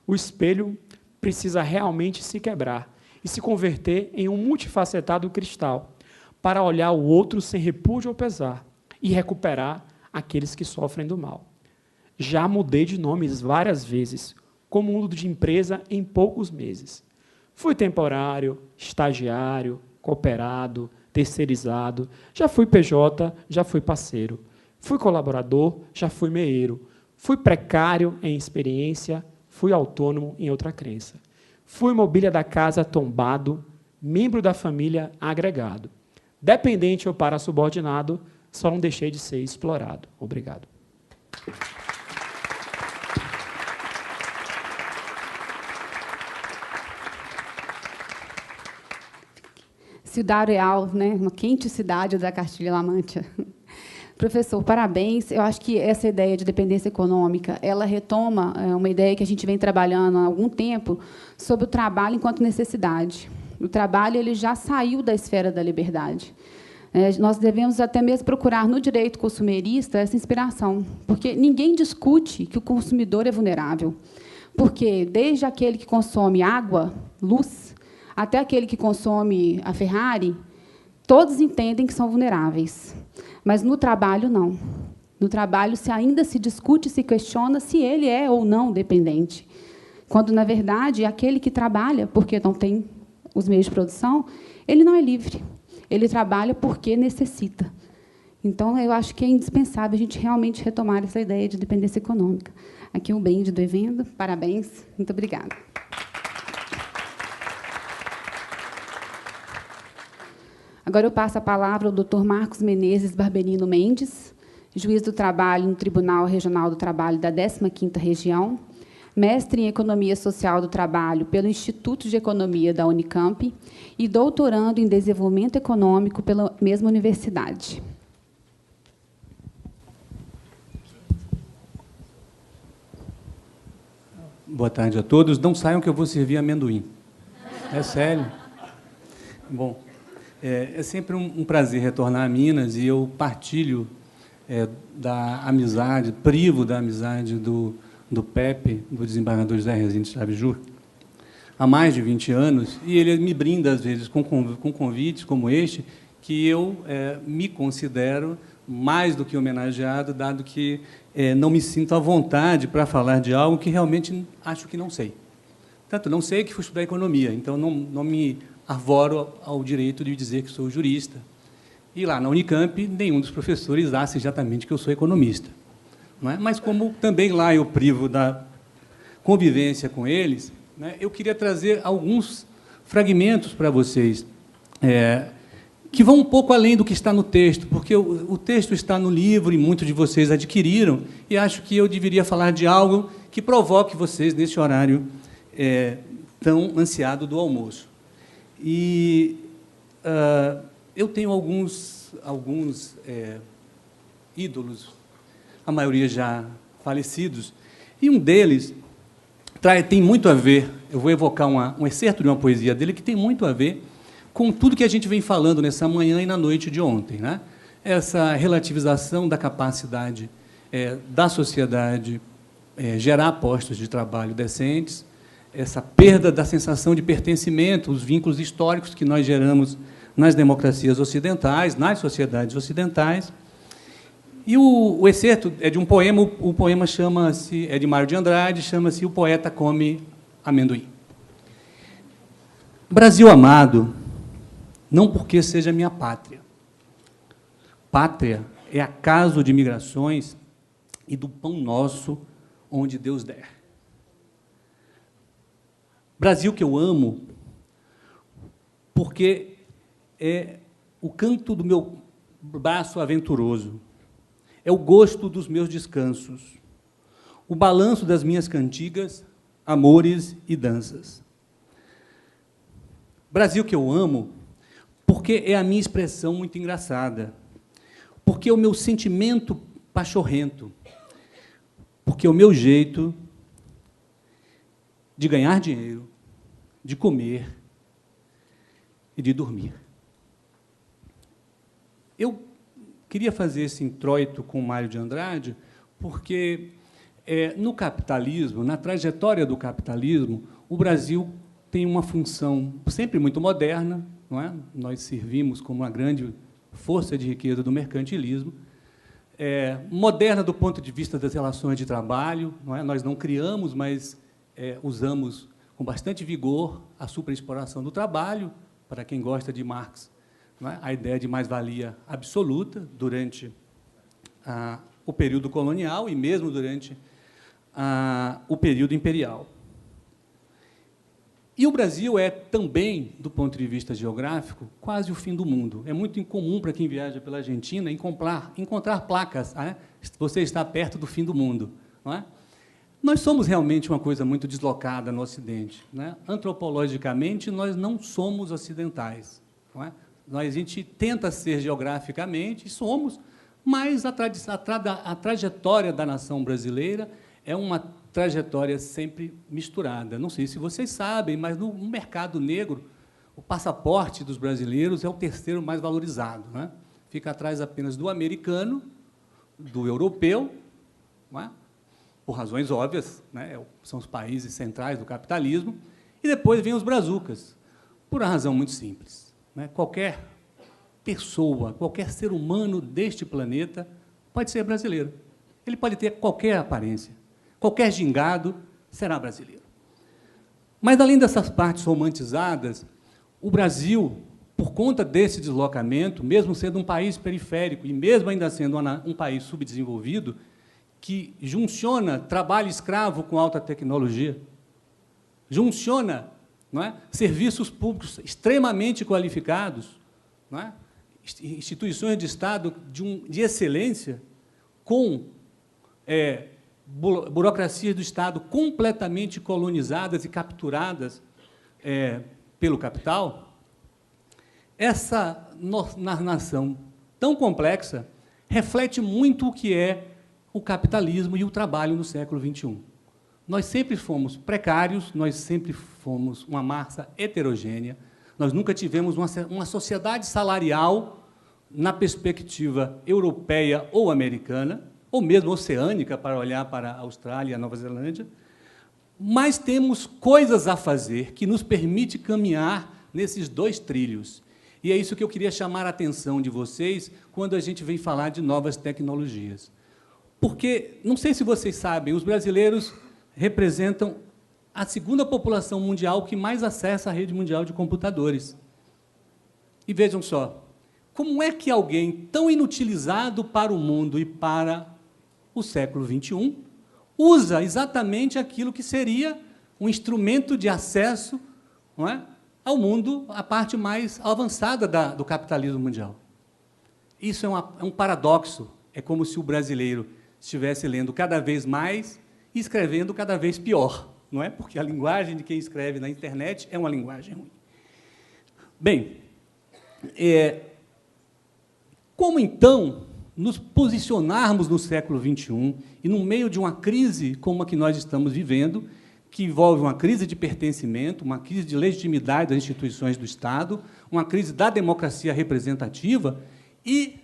O espelho precisa realmente se quebrar e se converter em um multifacetado cristal para olhar o outro sem repúdio ou pesar e recuperar aqueles que sofrem do mal. Já mudei de nomes várias vezes, como mundo de empresa em poucos meses. Fui temporário, estagiário, cooperado, terceirizado, já fui PJ, já fui parceiro. Fui colaborador, já fui meeiro. Fui precário em experiência, fui autônomo em outra crença. Fui mobília da casa tombado, membro da família agregado. Dependente ou para-subordinado, só não deixei de ser explorado. Obrigado. Ciudad Real, né? Uma quente cidade da Castilla-La Mancha. Professor, parabéns. Eu acho que essa ideia de dependência econômica, ela retoma uma ideia que a gente vem trabalhando há algum tempo sobre o trabalho enquanto necessidade. O trabalho ele já saiu da esfera da liberdade. Nós devemos até mesmo procurar no direito consumerista essa inspiração, porque ninguém discute que o consumidor é vulnerável. Porque desde aquele que consome água, luz, até aquele que consome a Ferrari, todos entendem que são vulneráveis. Mas no trabalho, não. No trabalho, ainda se discute, se questiona se ele é ou não dependente. Quando, na verdade, aquele que trabalha porque não tem os meios de produção, ele não é livre. Ele trabalha porque necessita. Então, eu acho que é indispensável a gente realmente retomar essa ideia de dependência econômica. Aqui o brinde do evento. Parabéns. Muito obrigada. Agora eu passo a palavra ao Dr. Marcos Menezes Barberino Mendes, juiz do trabalho no Tribunal Regional do Trabalho da 15ª Região, mestre em Economia Social do Trabalho pelo Instituto de Economia da Unicamp e doutorando em Desenvolvimento Econômico pela mesma universidade. Boa tarde a todos. Não saiam que eu vou servir amendoim. É sério. Bom, é sempre um prazer retornar a Minas e eu partilho da amizade, privo da amizade do Pepe, do desembargador José Rezende Chaves Júnior, há mais de 20 anos, e ele me brinda, às vezes, com convites como este, que eu me considero mais do que homenageado, dado que não me sinto à vontade para falar de algo que realmente acho que não sei. Tanto não sei que fui estudar economia, então não me arvoro ao direito de dizer que sou jurista. E lá na Unicamp, nenhum dos professores acha exatamente que eu sou economista. Não é? Mas, como também lá eu privo da convivência com eles, né, eu queria trazer alguns fragmentos para vocês, que vão um pouco além do que está no texto, porque o texto está no livro e muitos de vocês adquiriram, e acho que eu deveria falar de algo que provoque vocês nesse horário tão ansiado do almoço. E eu tenho alguns ídolos, a maioria já falecidos, e um deles tem muito a ver, eu vou evocar um excerto de uma poesia dele que tem muito a ver com tudo que a gente vem falando nessa manhã e na noite de ontem, né? Essa relativização da capacidade da sociedade gerar postos de trabalho decentes, essa perda da sensação de pertencimento, os vínculos históricos que nós geramos nas democracias ocidentais, nas sociedades ocidentais. E o excerto é de um poema, o poema é de Mário de Andrade, chama-se O Poeta Come Amendoim. Brasil amado, não porque seja minha pátria. Pátria é acaso de migrações e do pão nosso onde Deus der. Brasil que eu amo, porque é o canto do meu braço aventuroso, é o gosto dos meus descansos, o balanço das minhas cantigas, amores e danças. Brasil que eu amo, porque é a minha expressão muito engraçada, porque é o meu sentimento pachorrento, porque é o meu jeito de ganhar dinheiro, de comer e de dormir. Eu queria fazer esse introito com o Mário de Andrade, porque no capitalismo, na trajetória do capitalismo, o Brasil tem uma função sempre muito moderna, não é? Nós servimos como uma grande força de riqueza do mercantilismo, moderna do ponto de vista das relações de trabalho, não é? Nós não criamos, mas usamos com bastante vigor a superexploração do trabalho, para quem gosta de Marx, não é? A ideia de mais-valia absoluta durante o período colonial e mesmo durante o período imperial. E o Brasil é também, do ponto de vista geográfico, quase o fim do mundo. É muito incomum para quem viaja pela Argentina encontrar placas. Você está perto do fim do mundo. Não é? Nós somos realmente uma coisa muito deslocada no Ocidente. Não é? Antropologicamente, nós não somos ocidentais. Não é? A gente tenta ser geograficamente, somos, mas a trajetória da nação brasileira é uma trajetória sempre misturada. Não sei se vocês sabem, mas no mercado negro, o passaporte dos brasileiros é o terceiro mais valorizado. Né? Fica atrás apenas do americano, do europeu, não é? Por razões óbvias, né? São os países centrais do capitalismo, e depois vem os brazucas, por uma razão muito simples. Né? Qualquer pessoa, qualquer ser humano deste planeta pode ser brasileiro. Ele pode ter qualquer aparência. Qualquer gingado será brasileiro. Mas, além dessas partes romantizadas, o Brasil, por conta desse deslocamento, mesmo sendo um país periférico e mesmo ainda sendo um país subdesenvolvido, que junciona trabalho escravo com alta tecnologia, junciona, não é, serviços públicos extremamente qualificados, não é, instituições de Estado de excelência, com burocracias do Estado completamente colonizadas e capturadas pelo capital, essa nação tão complexa reflete muito o que é o capitalismo e o trabalho no século XXI. Nós sempre fomos precários, nós sempre fomos uma massa heterogênea, nós nunca tivemos uma sociedade salarial na perspectiva europeia ou americana, ou mesmo oceânica, para olhar para a Austrália e a Nova Zelândia, mas temos coisas a fazer que nos permite caminhar nesses dois trilhos. E é isso que eu queria chamar a atenção de vocês quando a gente vem falar de novas tecnologias. Porque, não sei se vocês sabem, os brasileiros representam a segunda população mundial que mais acessa a rede mundial de computadores. E vejam só, como é que alguém tão inutilizado para o mundo e para o século XXI usa exatamente aquilo que seria um instrumento de acesso, não é, ao mundo, a parte mais avançada do capitalismo mundial? Isso é um paradoxo. É como se o brasileiro estivesse lendo cada vez mais e escrevendo cada vez pior, não é? Porque a linguagem de quem escreve na internet é uma linguagem ruim. Bem, como, então, nos posicionarmos no século XXI e no meio de uma crise como a que nós estamos vivendo, que envolve uma crise de pertencimento, uma crise de legitimidade das instituições do Estado, uma crise da democracia representativa e,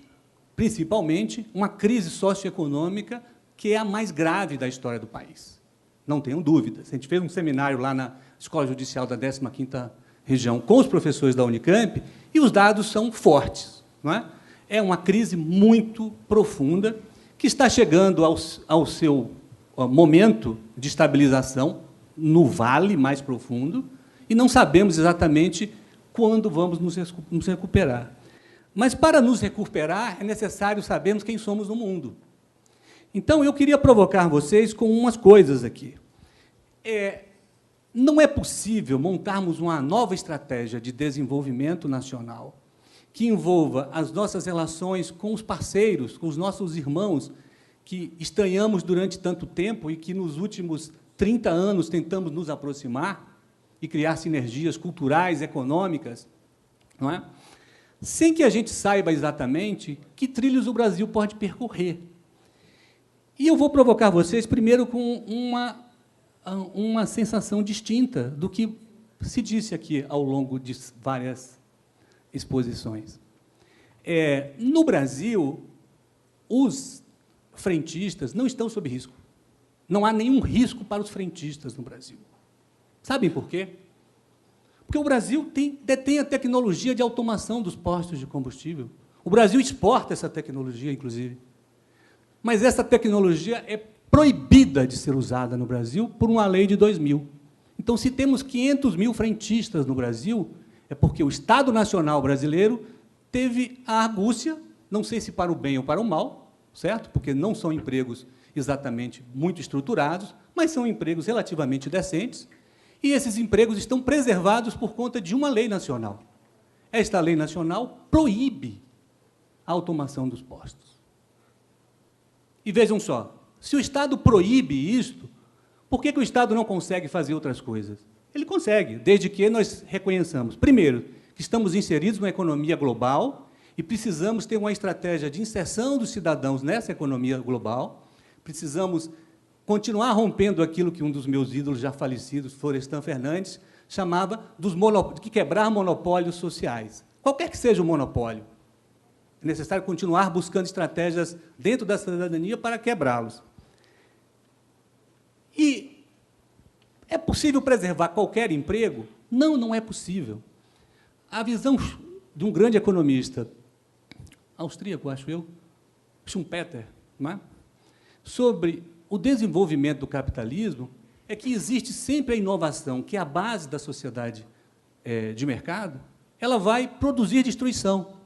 principalmente, uma crise socioeconômica que é a mais grave da história do país. Não tenham dúvidas. A gente fez um seminário lá na Escola Judicial da 15ª Região com os professores da Unicamp e os dados são fortes, não é? É uma crise muito profunda que está chegando ao seu momento de estabilização no vale mais profundo e não sabemos exatamente quando vamos nos recuperar. Mas, para nos recuperar, é necessário sabermos quem somos no mundo. Então, eu queria provocar vocês com umas coisas aqui. Não é possível montarmos uma nova estratégia de desenvolvimento nacional que envolva as nossas relações com os parceiros, com os nossos irmãos, que estranhamos durante tanto tempo e que, nos últimos 30 anos, tentamos nos aproximar e criar sinergias culturais, econômicas, não é? Sem que a gente saiba exatamente que trilhos o Brasil pode percorrer. E eu vou provocar vocês, primeiro, com uma sensação distinta do que se disse aqui ao longo de várias exposições. No Brasil, os frentistas não estão sob risco. Não há nenhum risco para os frentistas no Brasil. Sabem por quê? Porque o Brasil detém a tecnologia de automação dos postos de combustível. O Brasil exporta essa tecnologia, inclusive. Mas essa tecnologia é proibida de ser usada no Brasil por uma lei de 2000. Então, se temos 500 mil frentistas no Brasil, é porque o Estado Nacional brasileiro teve a argúcia, não sei se para o bem ou para o mal, certo? Porque não são empregos exatamente muito estruturados, mas são empregos relativamente decentes, e esses empregos estão preservados por conta de uma lei nacional. Esta lei nacional proíbe a automação dos postos. E vejam só, se o Estado proíbe isto, por que o Estado não consegue fazer outras coisas? Ele consegue, desde que nós reconheçamos, primeiro, que estamos inseridos numa economia global e precisamos ter uma estratégia de inserção dos cidadãos nessa economia global, precisamos continuar rompendo aquilo que um dos meus ídolos já falecidos, Florestan Fernandes, chamava de quebrar monopólios sociais. Qualquer que seja o monopólio, é necessário continuar buscando estratégias dentro da cidadania para quebrá-los. E é possível preservar qualquer emprego? Não, não é possível. A visão de um grande economista austríaco, acho eu, Schumpeter, não é? Sobre o desenvolvimento do capitalismo é que existe sempre a inovação, que é a base da sociedade de mercado, ela vai produzir destruição.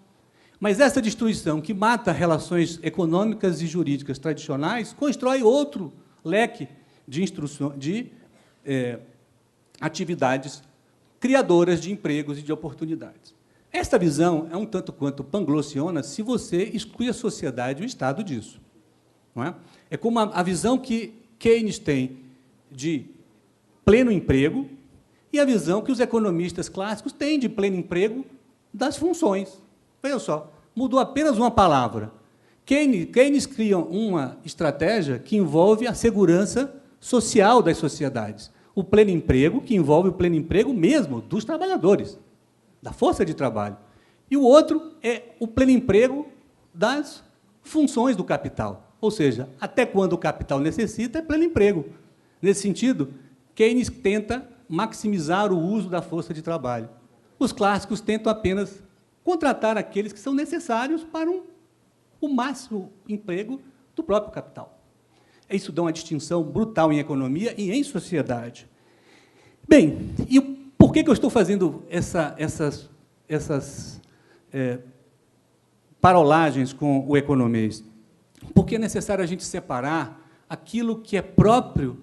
Mas essa destruição, que mata relações econômicas e jurídicas tradicionais, constrói outro leque de atividades criadoras de empregos e de oportunidades. Esta visão é um tanto quanto panglossiona se você exclui a sociedade e o Estado disso. Não é? É como a visão que Keynes tem de pleno emprego e a visão que os economistas clássicos têm de pleno emprego das funções. Veja só, mudou apenas uma palavra. Keynes cria uma estratégia que envolve a segurança social das sociedades. O pleno emprego, que envolve o pleno emprego mesmo dos trabalhadores, da força de trabalho. E o outro é o pleno emprego das funções do capital. Ou seja, até quando o capital necessita, é pleno emprego. Nesse sentido, Keynes tenta maximizar o uso da força de trabalho. Os clássicos tentam apenas contratar aqueles que são necessários para o máximo emprego do próprio capital. Isso dá uma distinção brutal em economia e em sociedade. Bem, e por que eu estou fazendo essas parolagens com o economês? Porque é necessário a gente separar aquilo que é próprio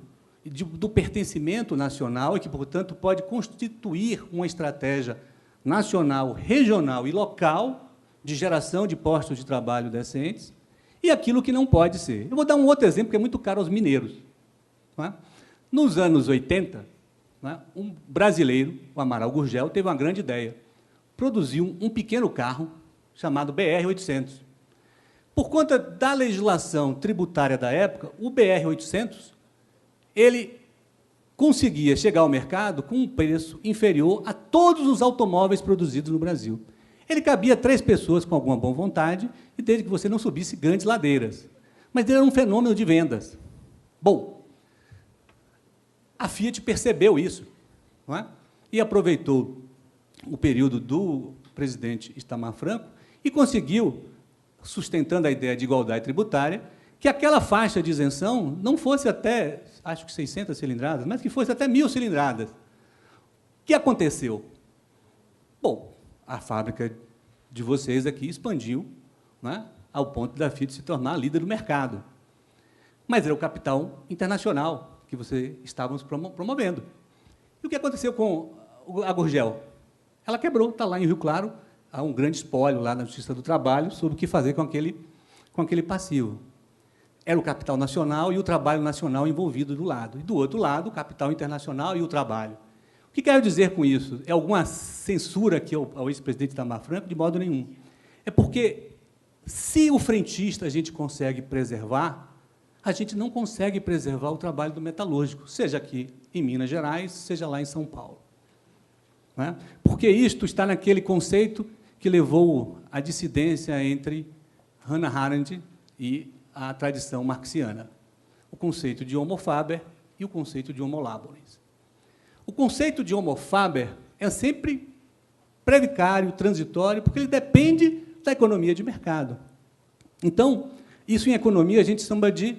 do pertencimento nacional e que, portanto, pode constituir uma estratégia nacional, regional e local de geração de postos de trabalho decentes e aquilo que não pode ser. Eu vou dar um outro exemplo que é muito caro aos mineiros. Não é? Nos anos 80, não é? Um brasileiro, o Amaral Gurgel, teve uma grande ideia. Produziu um pequeno carro chamado BR-800. Por conta da legislação tributária da época, o BR-800 ele conseguia chegar ao mercado com um preço inferior a todos os automóveis produzidos no Brasil. Ele cabia 3 pessoas com alguma boa vontade, e desde que você não subisse grandes ladeiras. Mas ele era um fenômeno de vendas. Bom, a Fiat percebeu isso, não é? E aproveitou o período do presidente Itamar Franco e conseguiu, sustentando a ideia de igualdade tributária, que aquela faixa de isenção não fosse até, acho que 600 cilindradas, mas que fosse até 1.000 cilindradas. que aconteceu? Bom, a fábrica de vocês aqui expandiu, né, ao ponto da Fiat se tornar a líder do mercado. Mas era o capital internacional que vocês estavam promovendo. E o que aconteceu com a Gurgel? Ela quebrou, está lá em Rio Claro, há um grande espólio lá na Justiça do Trabalho sobre o que fazer com aquele passivo. Era o capital nacional e o trabalho nacional envolvido do lado. E, do outro lado, o capital internacional e o trabalho. O que quero dizer com isso? É alguma censura aqui ao ex-presidente Itamar Franco? De modo nenhum. É porque, se o frentista a gente consegue preservar, a gente não consegue preservar o trabalho do metalúrgico, seja aqui em Minas Gerais, seja lá em São Paulo. Não é? Porque isto está naquele conceito que levou à dissidência entre Hannah Arendt e a tradição marxiana, o conceito de homo faber e o conceito de homo laborens. O conceito de homo faber é sempre precário, transitório, porque ele depende da economia de mercado. Então, isso em economia a gente chama de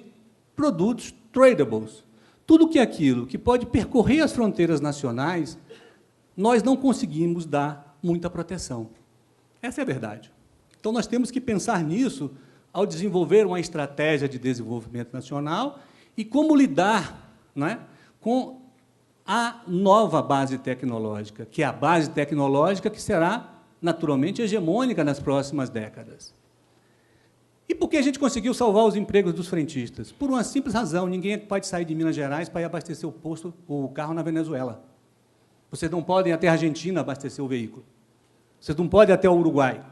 produtos tradables. Tudo que é aquilo que pode percorrer as fronteiras nacionais, nós não conseguimos dar muita proteção. Essa é a verdade. Então, nós temos que pensar nisso ao desenvolver uma estratégia de desenvolvimento nacional e como lidar, não é, com a nova base tecnológica, que é a base tecnológica que será, naturalmente, hegemônica nas próximas décadas. E por que a gente conseguiu salvar os empregos dos frentistas? Por uma simples razão: ninguém pode sair de Minas Gerais para ir abastecer o carro na Venezuela. Vocês não podem ir até a Argentina abastecer o veículo. Vocês não podem ir até o Uruguai.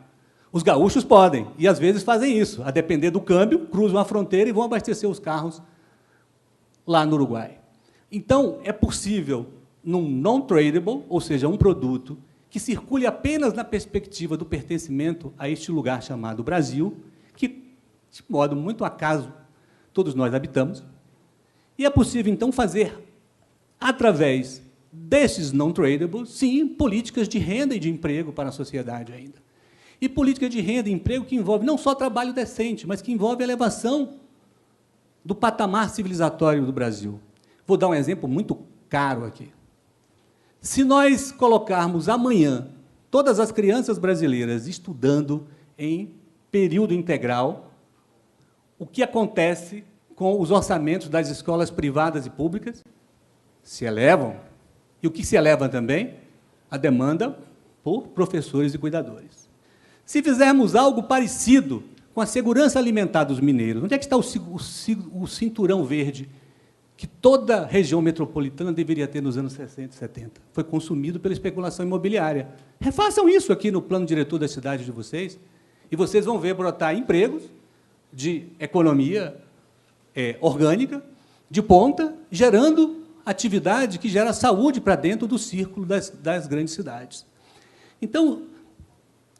Os gaúchos podem, e às vezes fazem isso. A depender do câmbio, cruzam a fronteira e vão abastecer os carros lá no Uruguai. Então, é possível, num non-tradable, ou seja, um produto que circule apenas na perspectiva do pertencimento a este lugar chamado Brasil, que, de modo muito acaso, todos nós habitamos, e é possível, então, fazer, através desses non-tradables, sim, políticas de renda e de emprego para a sociedade ainda. E política de renda e emprego que envolve não só trabalho decente, mas que envolve a elevação do patamar civilizatório do Brasil. Vou dar um exemplo muito caro aqui. Se nós colocarmos amanhã todas as crianças brasileiras estudando em período integral, o que acontece com os orçamentos das escolas privadas e públicas? Se elevam. E o que se eleva também? A demanda por professores e cuidadores. Se fizermos algo parecido com a segurança alimentar dos mineiros, onde é que está o cinturão verde que toda região metropolitana deveria ter nos anos 60 e 70? Foi consumido pela especulação imobiliária. Refaçam isso aqui no plano diretor da cidade de vocês, e vocês vão ver brotar empregos de economia orgânica, de ponta, gerando atividade que gera saúde para dentro do círculo das grandes cidades. Então,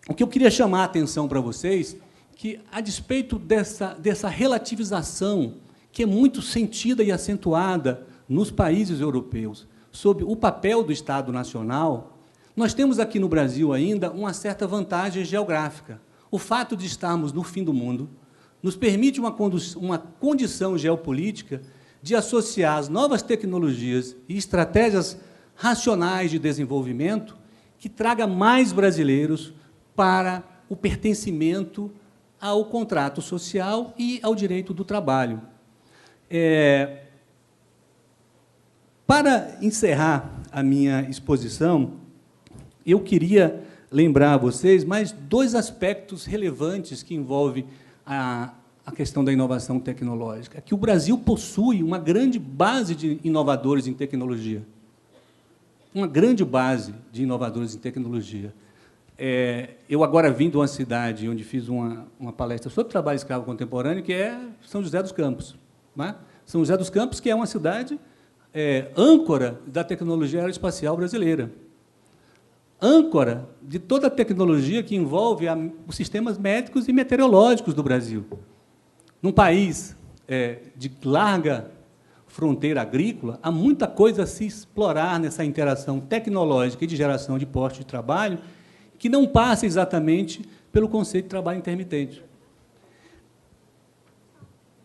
o que eu queria chamar a atenção para vocês, que, a despeito dessa relativização, que é muito sentida e acentuada nos países europeus, sobre o papel do Estado Nacional, nós temos aqui no Brasil ainda uma certa vantagem geográfica. O fato de estarmos no fim do mundo nos permite uma condição geopolítica de associar as novas tecnologias e estratégias racionais de desenvolvimento que traga mais brasileiros para o pertencimento ao contrato social e ao direito do trabalho. Para encerrar a minha exposição, eu queria lembrar a vocês mais dois aspectos relevantes que envolvem a questão da inovação tecnológica. Que o Brasil possui uma grande base de inovadores em tecnologia. Uma grande base de inovadores em tecnologia. Eu agora vim de uma cidade onde fiz uma palestra sobre trabalho escravo contemporâneo, que é São José dos Campos. Né? São José dos Campos, que é uma cidade âncora da tecnologia aeroespacial brasileira. Âncora de toda a tecnologia que envolve os sistemas médicos e meteorológicos do Brasil. Num país de larga fronteira agrícola, há muita coisa a se explorar nessa interação tecnológica e de geração de postos de trabalho, que não passa exatamente pelo conceito de trabalho intermitente.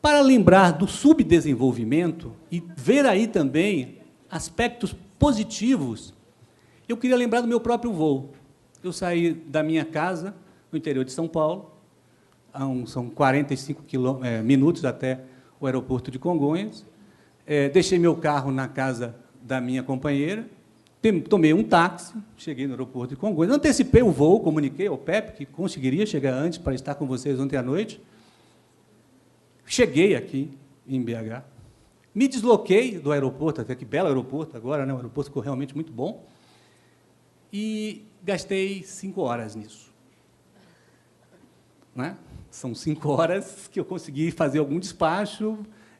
Para lembrar do subdesenvolvimento e ver aí também aspectos positivos, eu queria lembrar do meu próprio voo. Eu saí da minha casa, no interior de São Paulo, são 45 minutos até o aeroporto de Congonhas, deixei meu carro na casa da minha companheira, tomei um táxi, cheguei no aeroporto de Congonhas, antecipei o voo, comuniquei ao Pepe que conseguiria chegar antes para estar com vocês ontem à noite. Cheguei aqui em BH, me desloquei do aeroporto, até que belo aeroporto agora, né? O aeroporto ficou realmente muito bom, e gastei 5 horas nisso. Né? São 5 horas que eu consegui fazer algum despacho,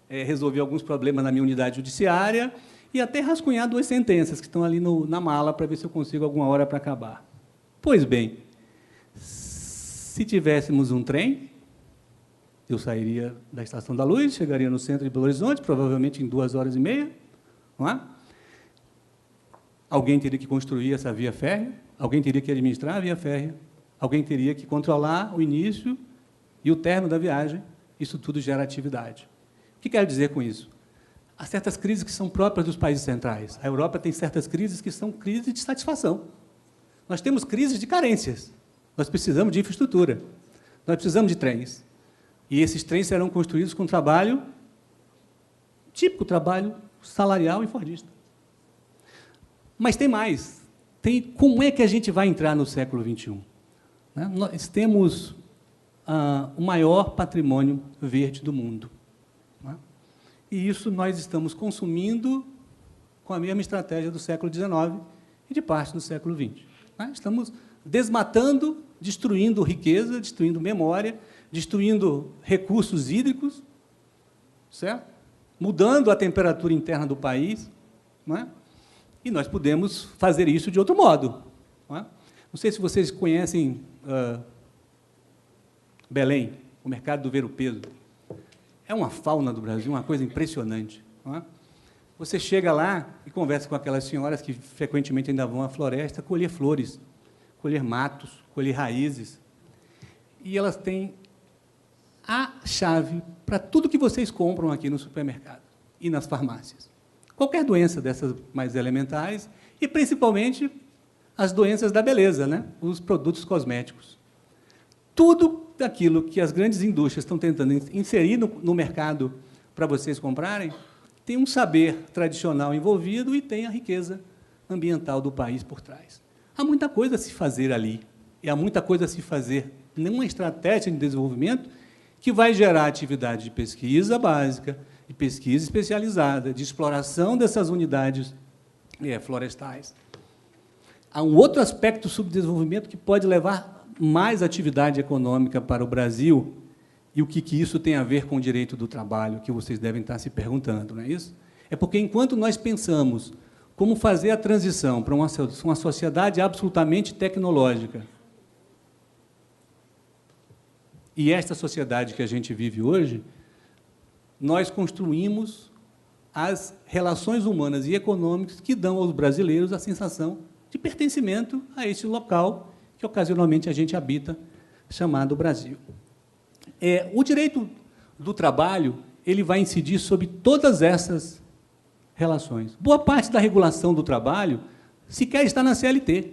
resolver alguns problemas na minha unidade judiciária e até rascunhar 2 sentenças que estão ali na mala para ver se eu consigo alguma hora para acabar. Pois bem, se tivéssemos um trem, eu sairia da Estação da Luz, chegaria no centro de Belo Horizonte, provavelmente em 2 horas e meia. Não é? Alguém teria que construir essa via férrea, alguém teria que administrar a via férrea, alguém teria que controlar o início e o término da viagem. Isso tudo gera atividade. O que quero dizer com isso? Há certas crises que são próprias dos países centrais. A Europa tem certas crises que são crises de satisfação. Nós temos crises de carências. Nós precisamos de infraestrutura. Nós precisamos de trens. E esses trens serão construídos com trabalho típico, trabalho salarial e fordista. Mas tem mais. Como é que a gente vai entrar no século XXI? Nós temos o maior patrimônio verde do mundo. E isso nós estamos consumindo com a mesma estratégia do século XIX e de parte do século XX. Estamos desmatando, destruindo riqueza, destruindo memória, destruindo recursos hídricos, certo? Mudando a temperatura interna do país. Não é? E nós podemos fazer isso de outro modo. Não sei se vocês conhecem Belém, o mercado do ver-o-peso. É uma fauna do Brasil, uma coisa impressionante. Não é? Você chega lá e conversa com aquelas senhoras que frequentemente ainda vão à floresta colher flores, colher matos, colher raízes. E elas têm a chave para tudo que vocês compram aqui no supermercado e nas farmácias. Qualquer doença dessas mais elementares, e principalmente as doenças da beleza, né? Os produtos cosméticos. Tudo aquilo que as grandes indústrias estão tentando inserir no mercado para vocês comprarem, tem um saber tradicional envolvido e tem a riqueza ambiental do país por trás. Há muita coisa a se fazer ali, e há muita coisa a se fazer numa estratégia de desenvolvimento que vai gerar atividade de pesquisa básica, de pesquisa especializada, de exploração dessas unidades florestais. Há um outro aspecto do subdesenvolvimento que pode levar mais atividade econômica para o Brasil, e o que isso tem a ver com o direito do trabalho, que vocês devem estar se perguntando, não é isso? É porque, enquanto nós pensamos como fazer a transição para uma sociedade absolutamente tecnológica, e esta sociedade que a gente vive hoje, nós construímos as relações humanas e econômicas que dão aos brasileiros a sensação de pertencimento a esse local que, ocasionalmente, a gente habita, chamado Brasil. O direito do trabalho ele vai incidir sobre todas essas relações. Boa parte da regulação do trabalho sequer está na CLT.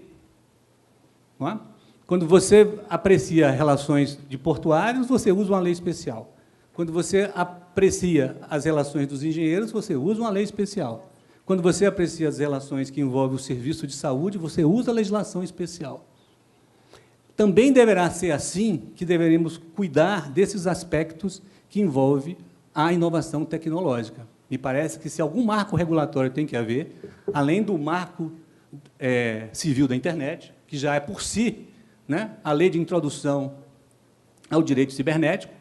Não é? Quando você aprecia relações de portuários, você usa uma lei especial. Quando você aprecia as relações dos engenheiros, você usa uma lei especial. Quando você aprecia as relações que envolvem o serviço de saúde, você usa a legislação especial. Também deverá ser assim que deveremos cuidar desses aspectos que envolvem a inovação tecnológica. Me parece que, se algum marco regulatório tem que haver, além do marco civil da internet, que já é, por si, né, a lei de introdução ao direito cibernético,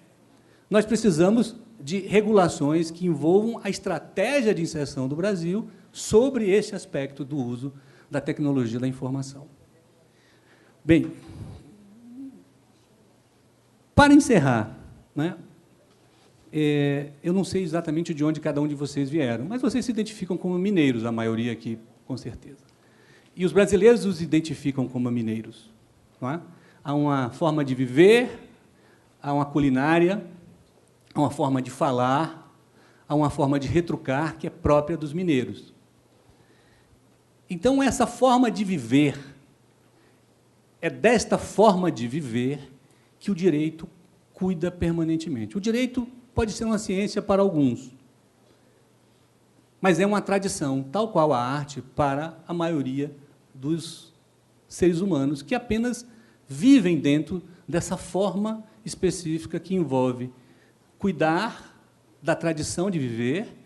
nós precisamos de regulações que envolvam a estratégia de inserção do Brasil sobre esse aspecto do uso da tecnologia da informação. Bem, para encerrar, né, eu não sei exatamente de onde cada um de vocês vieram, mas vocês se identificam como mineiros, a maioria aqui, com certeza. E os brasileiros os identificam como mineiros. Não é? Há uma forma de viver, há uma culinária, há uma forma de falar, há uma forma de retrucar que é própria dos mineiros. Então, essa forma de viver, é desta forma de viver que o direito cuida permanentemente. O direito pode ser uma ciência para alguns, mas é uma tradição, tal qual a arte, para a maioria dos seres humanos, que apenas vivem dentro dessa forma específica que envolve cuidar da tradição de viver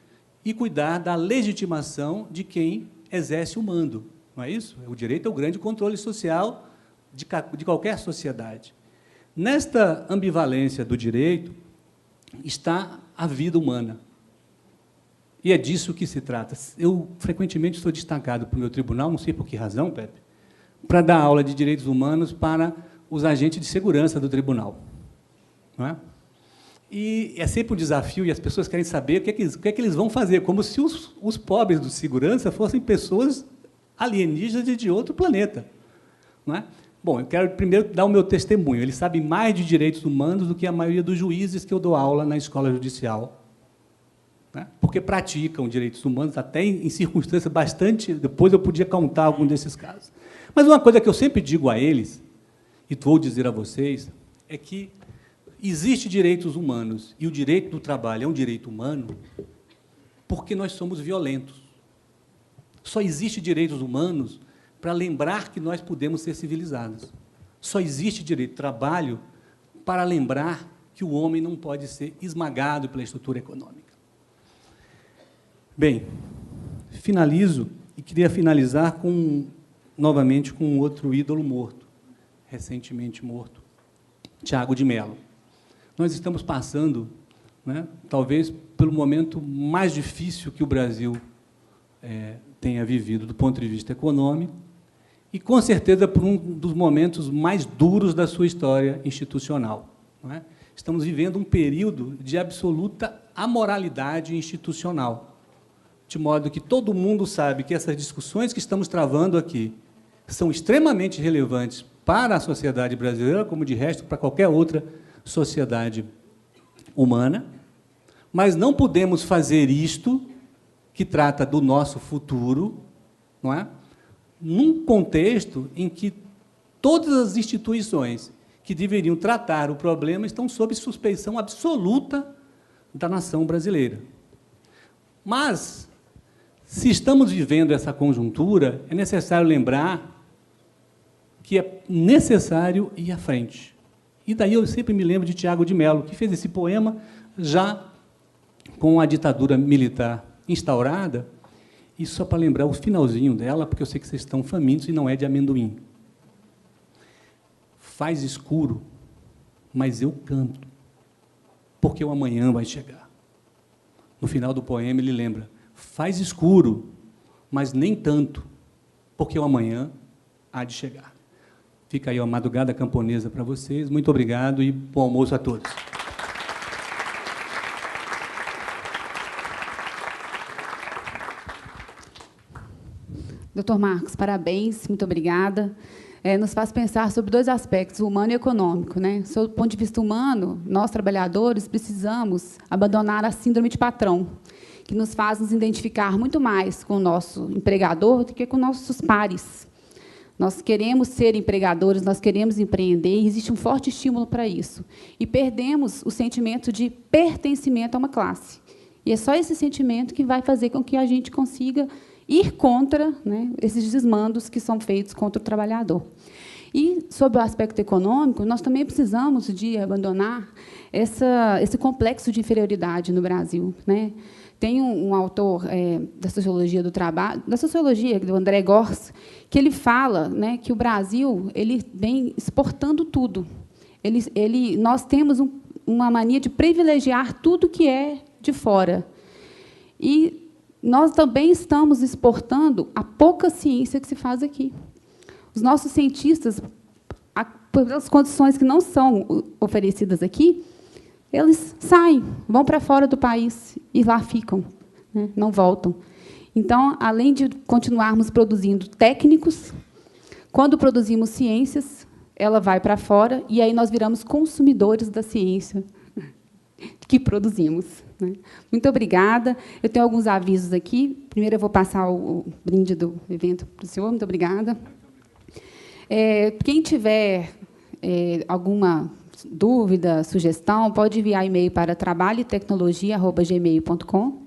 e cuidar da legitimação de quem exerce o mando. Não é isso? O direito é o grande controle social de qualquer sociedade. Nesta ambivalência do direito está a vida humana. E é disso que se trata. Eu, frequentemente, sou destacado para o meu tribunal, não sei por que razão, Pepe, para dar aula de direitos humanos para os agentes de segurança do tribunal. Não é? E é sempre um desafio, e as pessoas querem saber o que é que eles vão fazer, como se os pobres do segurança fossem pessoas alienígenas de outro planeta. Não é? Bom, eu quero primeiro dar o meu testemunho. Eles sabem mais de direitos humanos do que a maioria dos juízes que eu dou aula na escola judicial, né? Porque praticam direitos humanos até em circunstâncias bastante... Depois eu podia contar algum desses casos. Mas uma coisa que eu sempre digo a eles, e vou dizer a vocês, é que existem direitos humanos, e o direito do trabalho é um direito humano porque nós somos violentos. Só existem direitos humanos para lembrar que nós podemos ser civilizados. Só existe direito de trabalho para lembrar que o homem não pode ser esmagado pela estrutura econômica. Bem, finalizo, e queria finalizar novamente com outro ídolo morto, recentemente morto, Tiago de Mello. Nós estamos passando, né, talvez, pelo momento mais difícil que o Brasil tenha vivido do ponto de vista econômico, e, com certeza, por um dos momentos mais duros da sua história institucional. Não é? Estamos vivendo um período de absoluta amoralidade institucional, de modo que todo mundo sabe que essas discussões que estamos travando aqui são extremamente relevantes para a sociedade brasileira, como, de resto, para qualquer outra sociedade humana, mas não podemos fazer isto, que trata do nosso futuro, não é? Num contexto em que todas as instituições que deveriam tratar o problema estão sob suspeição absoluta da nação brasileira. Mas, se estamos vivendo essa conjuntura, é necessário lembrar que é necessário ir à frente. E daí eu sempre me lembro de Tiago de Mello, que fez esse poema já com a ditadura militar instaurada, e só para lembrar o finalzinho dela, porque eu sei que vocês estão famintos e não é de amendoim. Faz escuro, mas eu canto, porque o amanhã vai chegar. No final do poema ele lembra: faz escuro, mas nem tanto, porque o amanhã há de chegar. Fica aí a madrugada camponesa para vocês. Muito obrigado e bom almoço a todos. Doutor Marcos, parabéns, muito obrigada. Nos faz pensar sobre dois aspectos, o humano e o econômico, né? Sob o ponto de vista humano, nós, trabalhadores, precisamos abandonar a síndrome de patrão, que nos faz nos identificar muito mais com o nosso empregador do que com nossos pares. Nós queremos ser empregadores, nós queremos empreender, e existe um forte estímulo para isso. E perdemos o sentimento de pertencimento a uma classe. E é só esse sentimento que vai fazer com que a gente consiga ir contra, né, esses desmandos que são feitos contra o trabalhador. E, sob o aspecto econômico, nós também precisamos de abandonar esse complexo de inferioridade no Brasil, né? Tem um autor da sociologia do trabalho, da sociologia, do André Gorz, que ele fala, né, que o Brasil ele vem exportando tudo. Nós temos uma mania de privilegiar tudo que é de fora. E nós também estamos exportando a pouca ciência que se faz aqui. Os nossos cientistas, pelas condições que não são oferecidas aqui, eles saem, vão para fora do país e lá ficam, né? Não voltam. Então, além de continuarmos produzindo técnicos, quando produzimos ciências, ela vai para fora e aí nós viramos consumidores da ciência, que produzimos, né? Muito obrigada. Eu tenho alguns avisos aqui. Primeiro, eu vou passar o brinde do evento para o senhor. Muito obrigada. Quem tiver alguma dúvida, sugestão, pode enviar e-mail para trabalhotecnologia@gmail.com.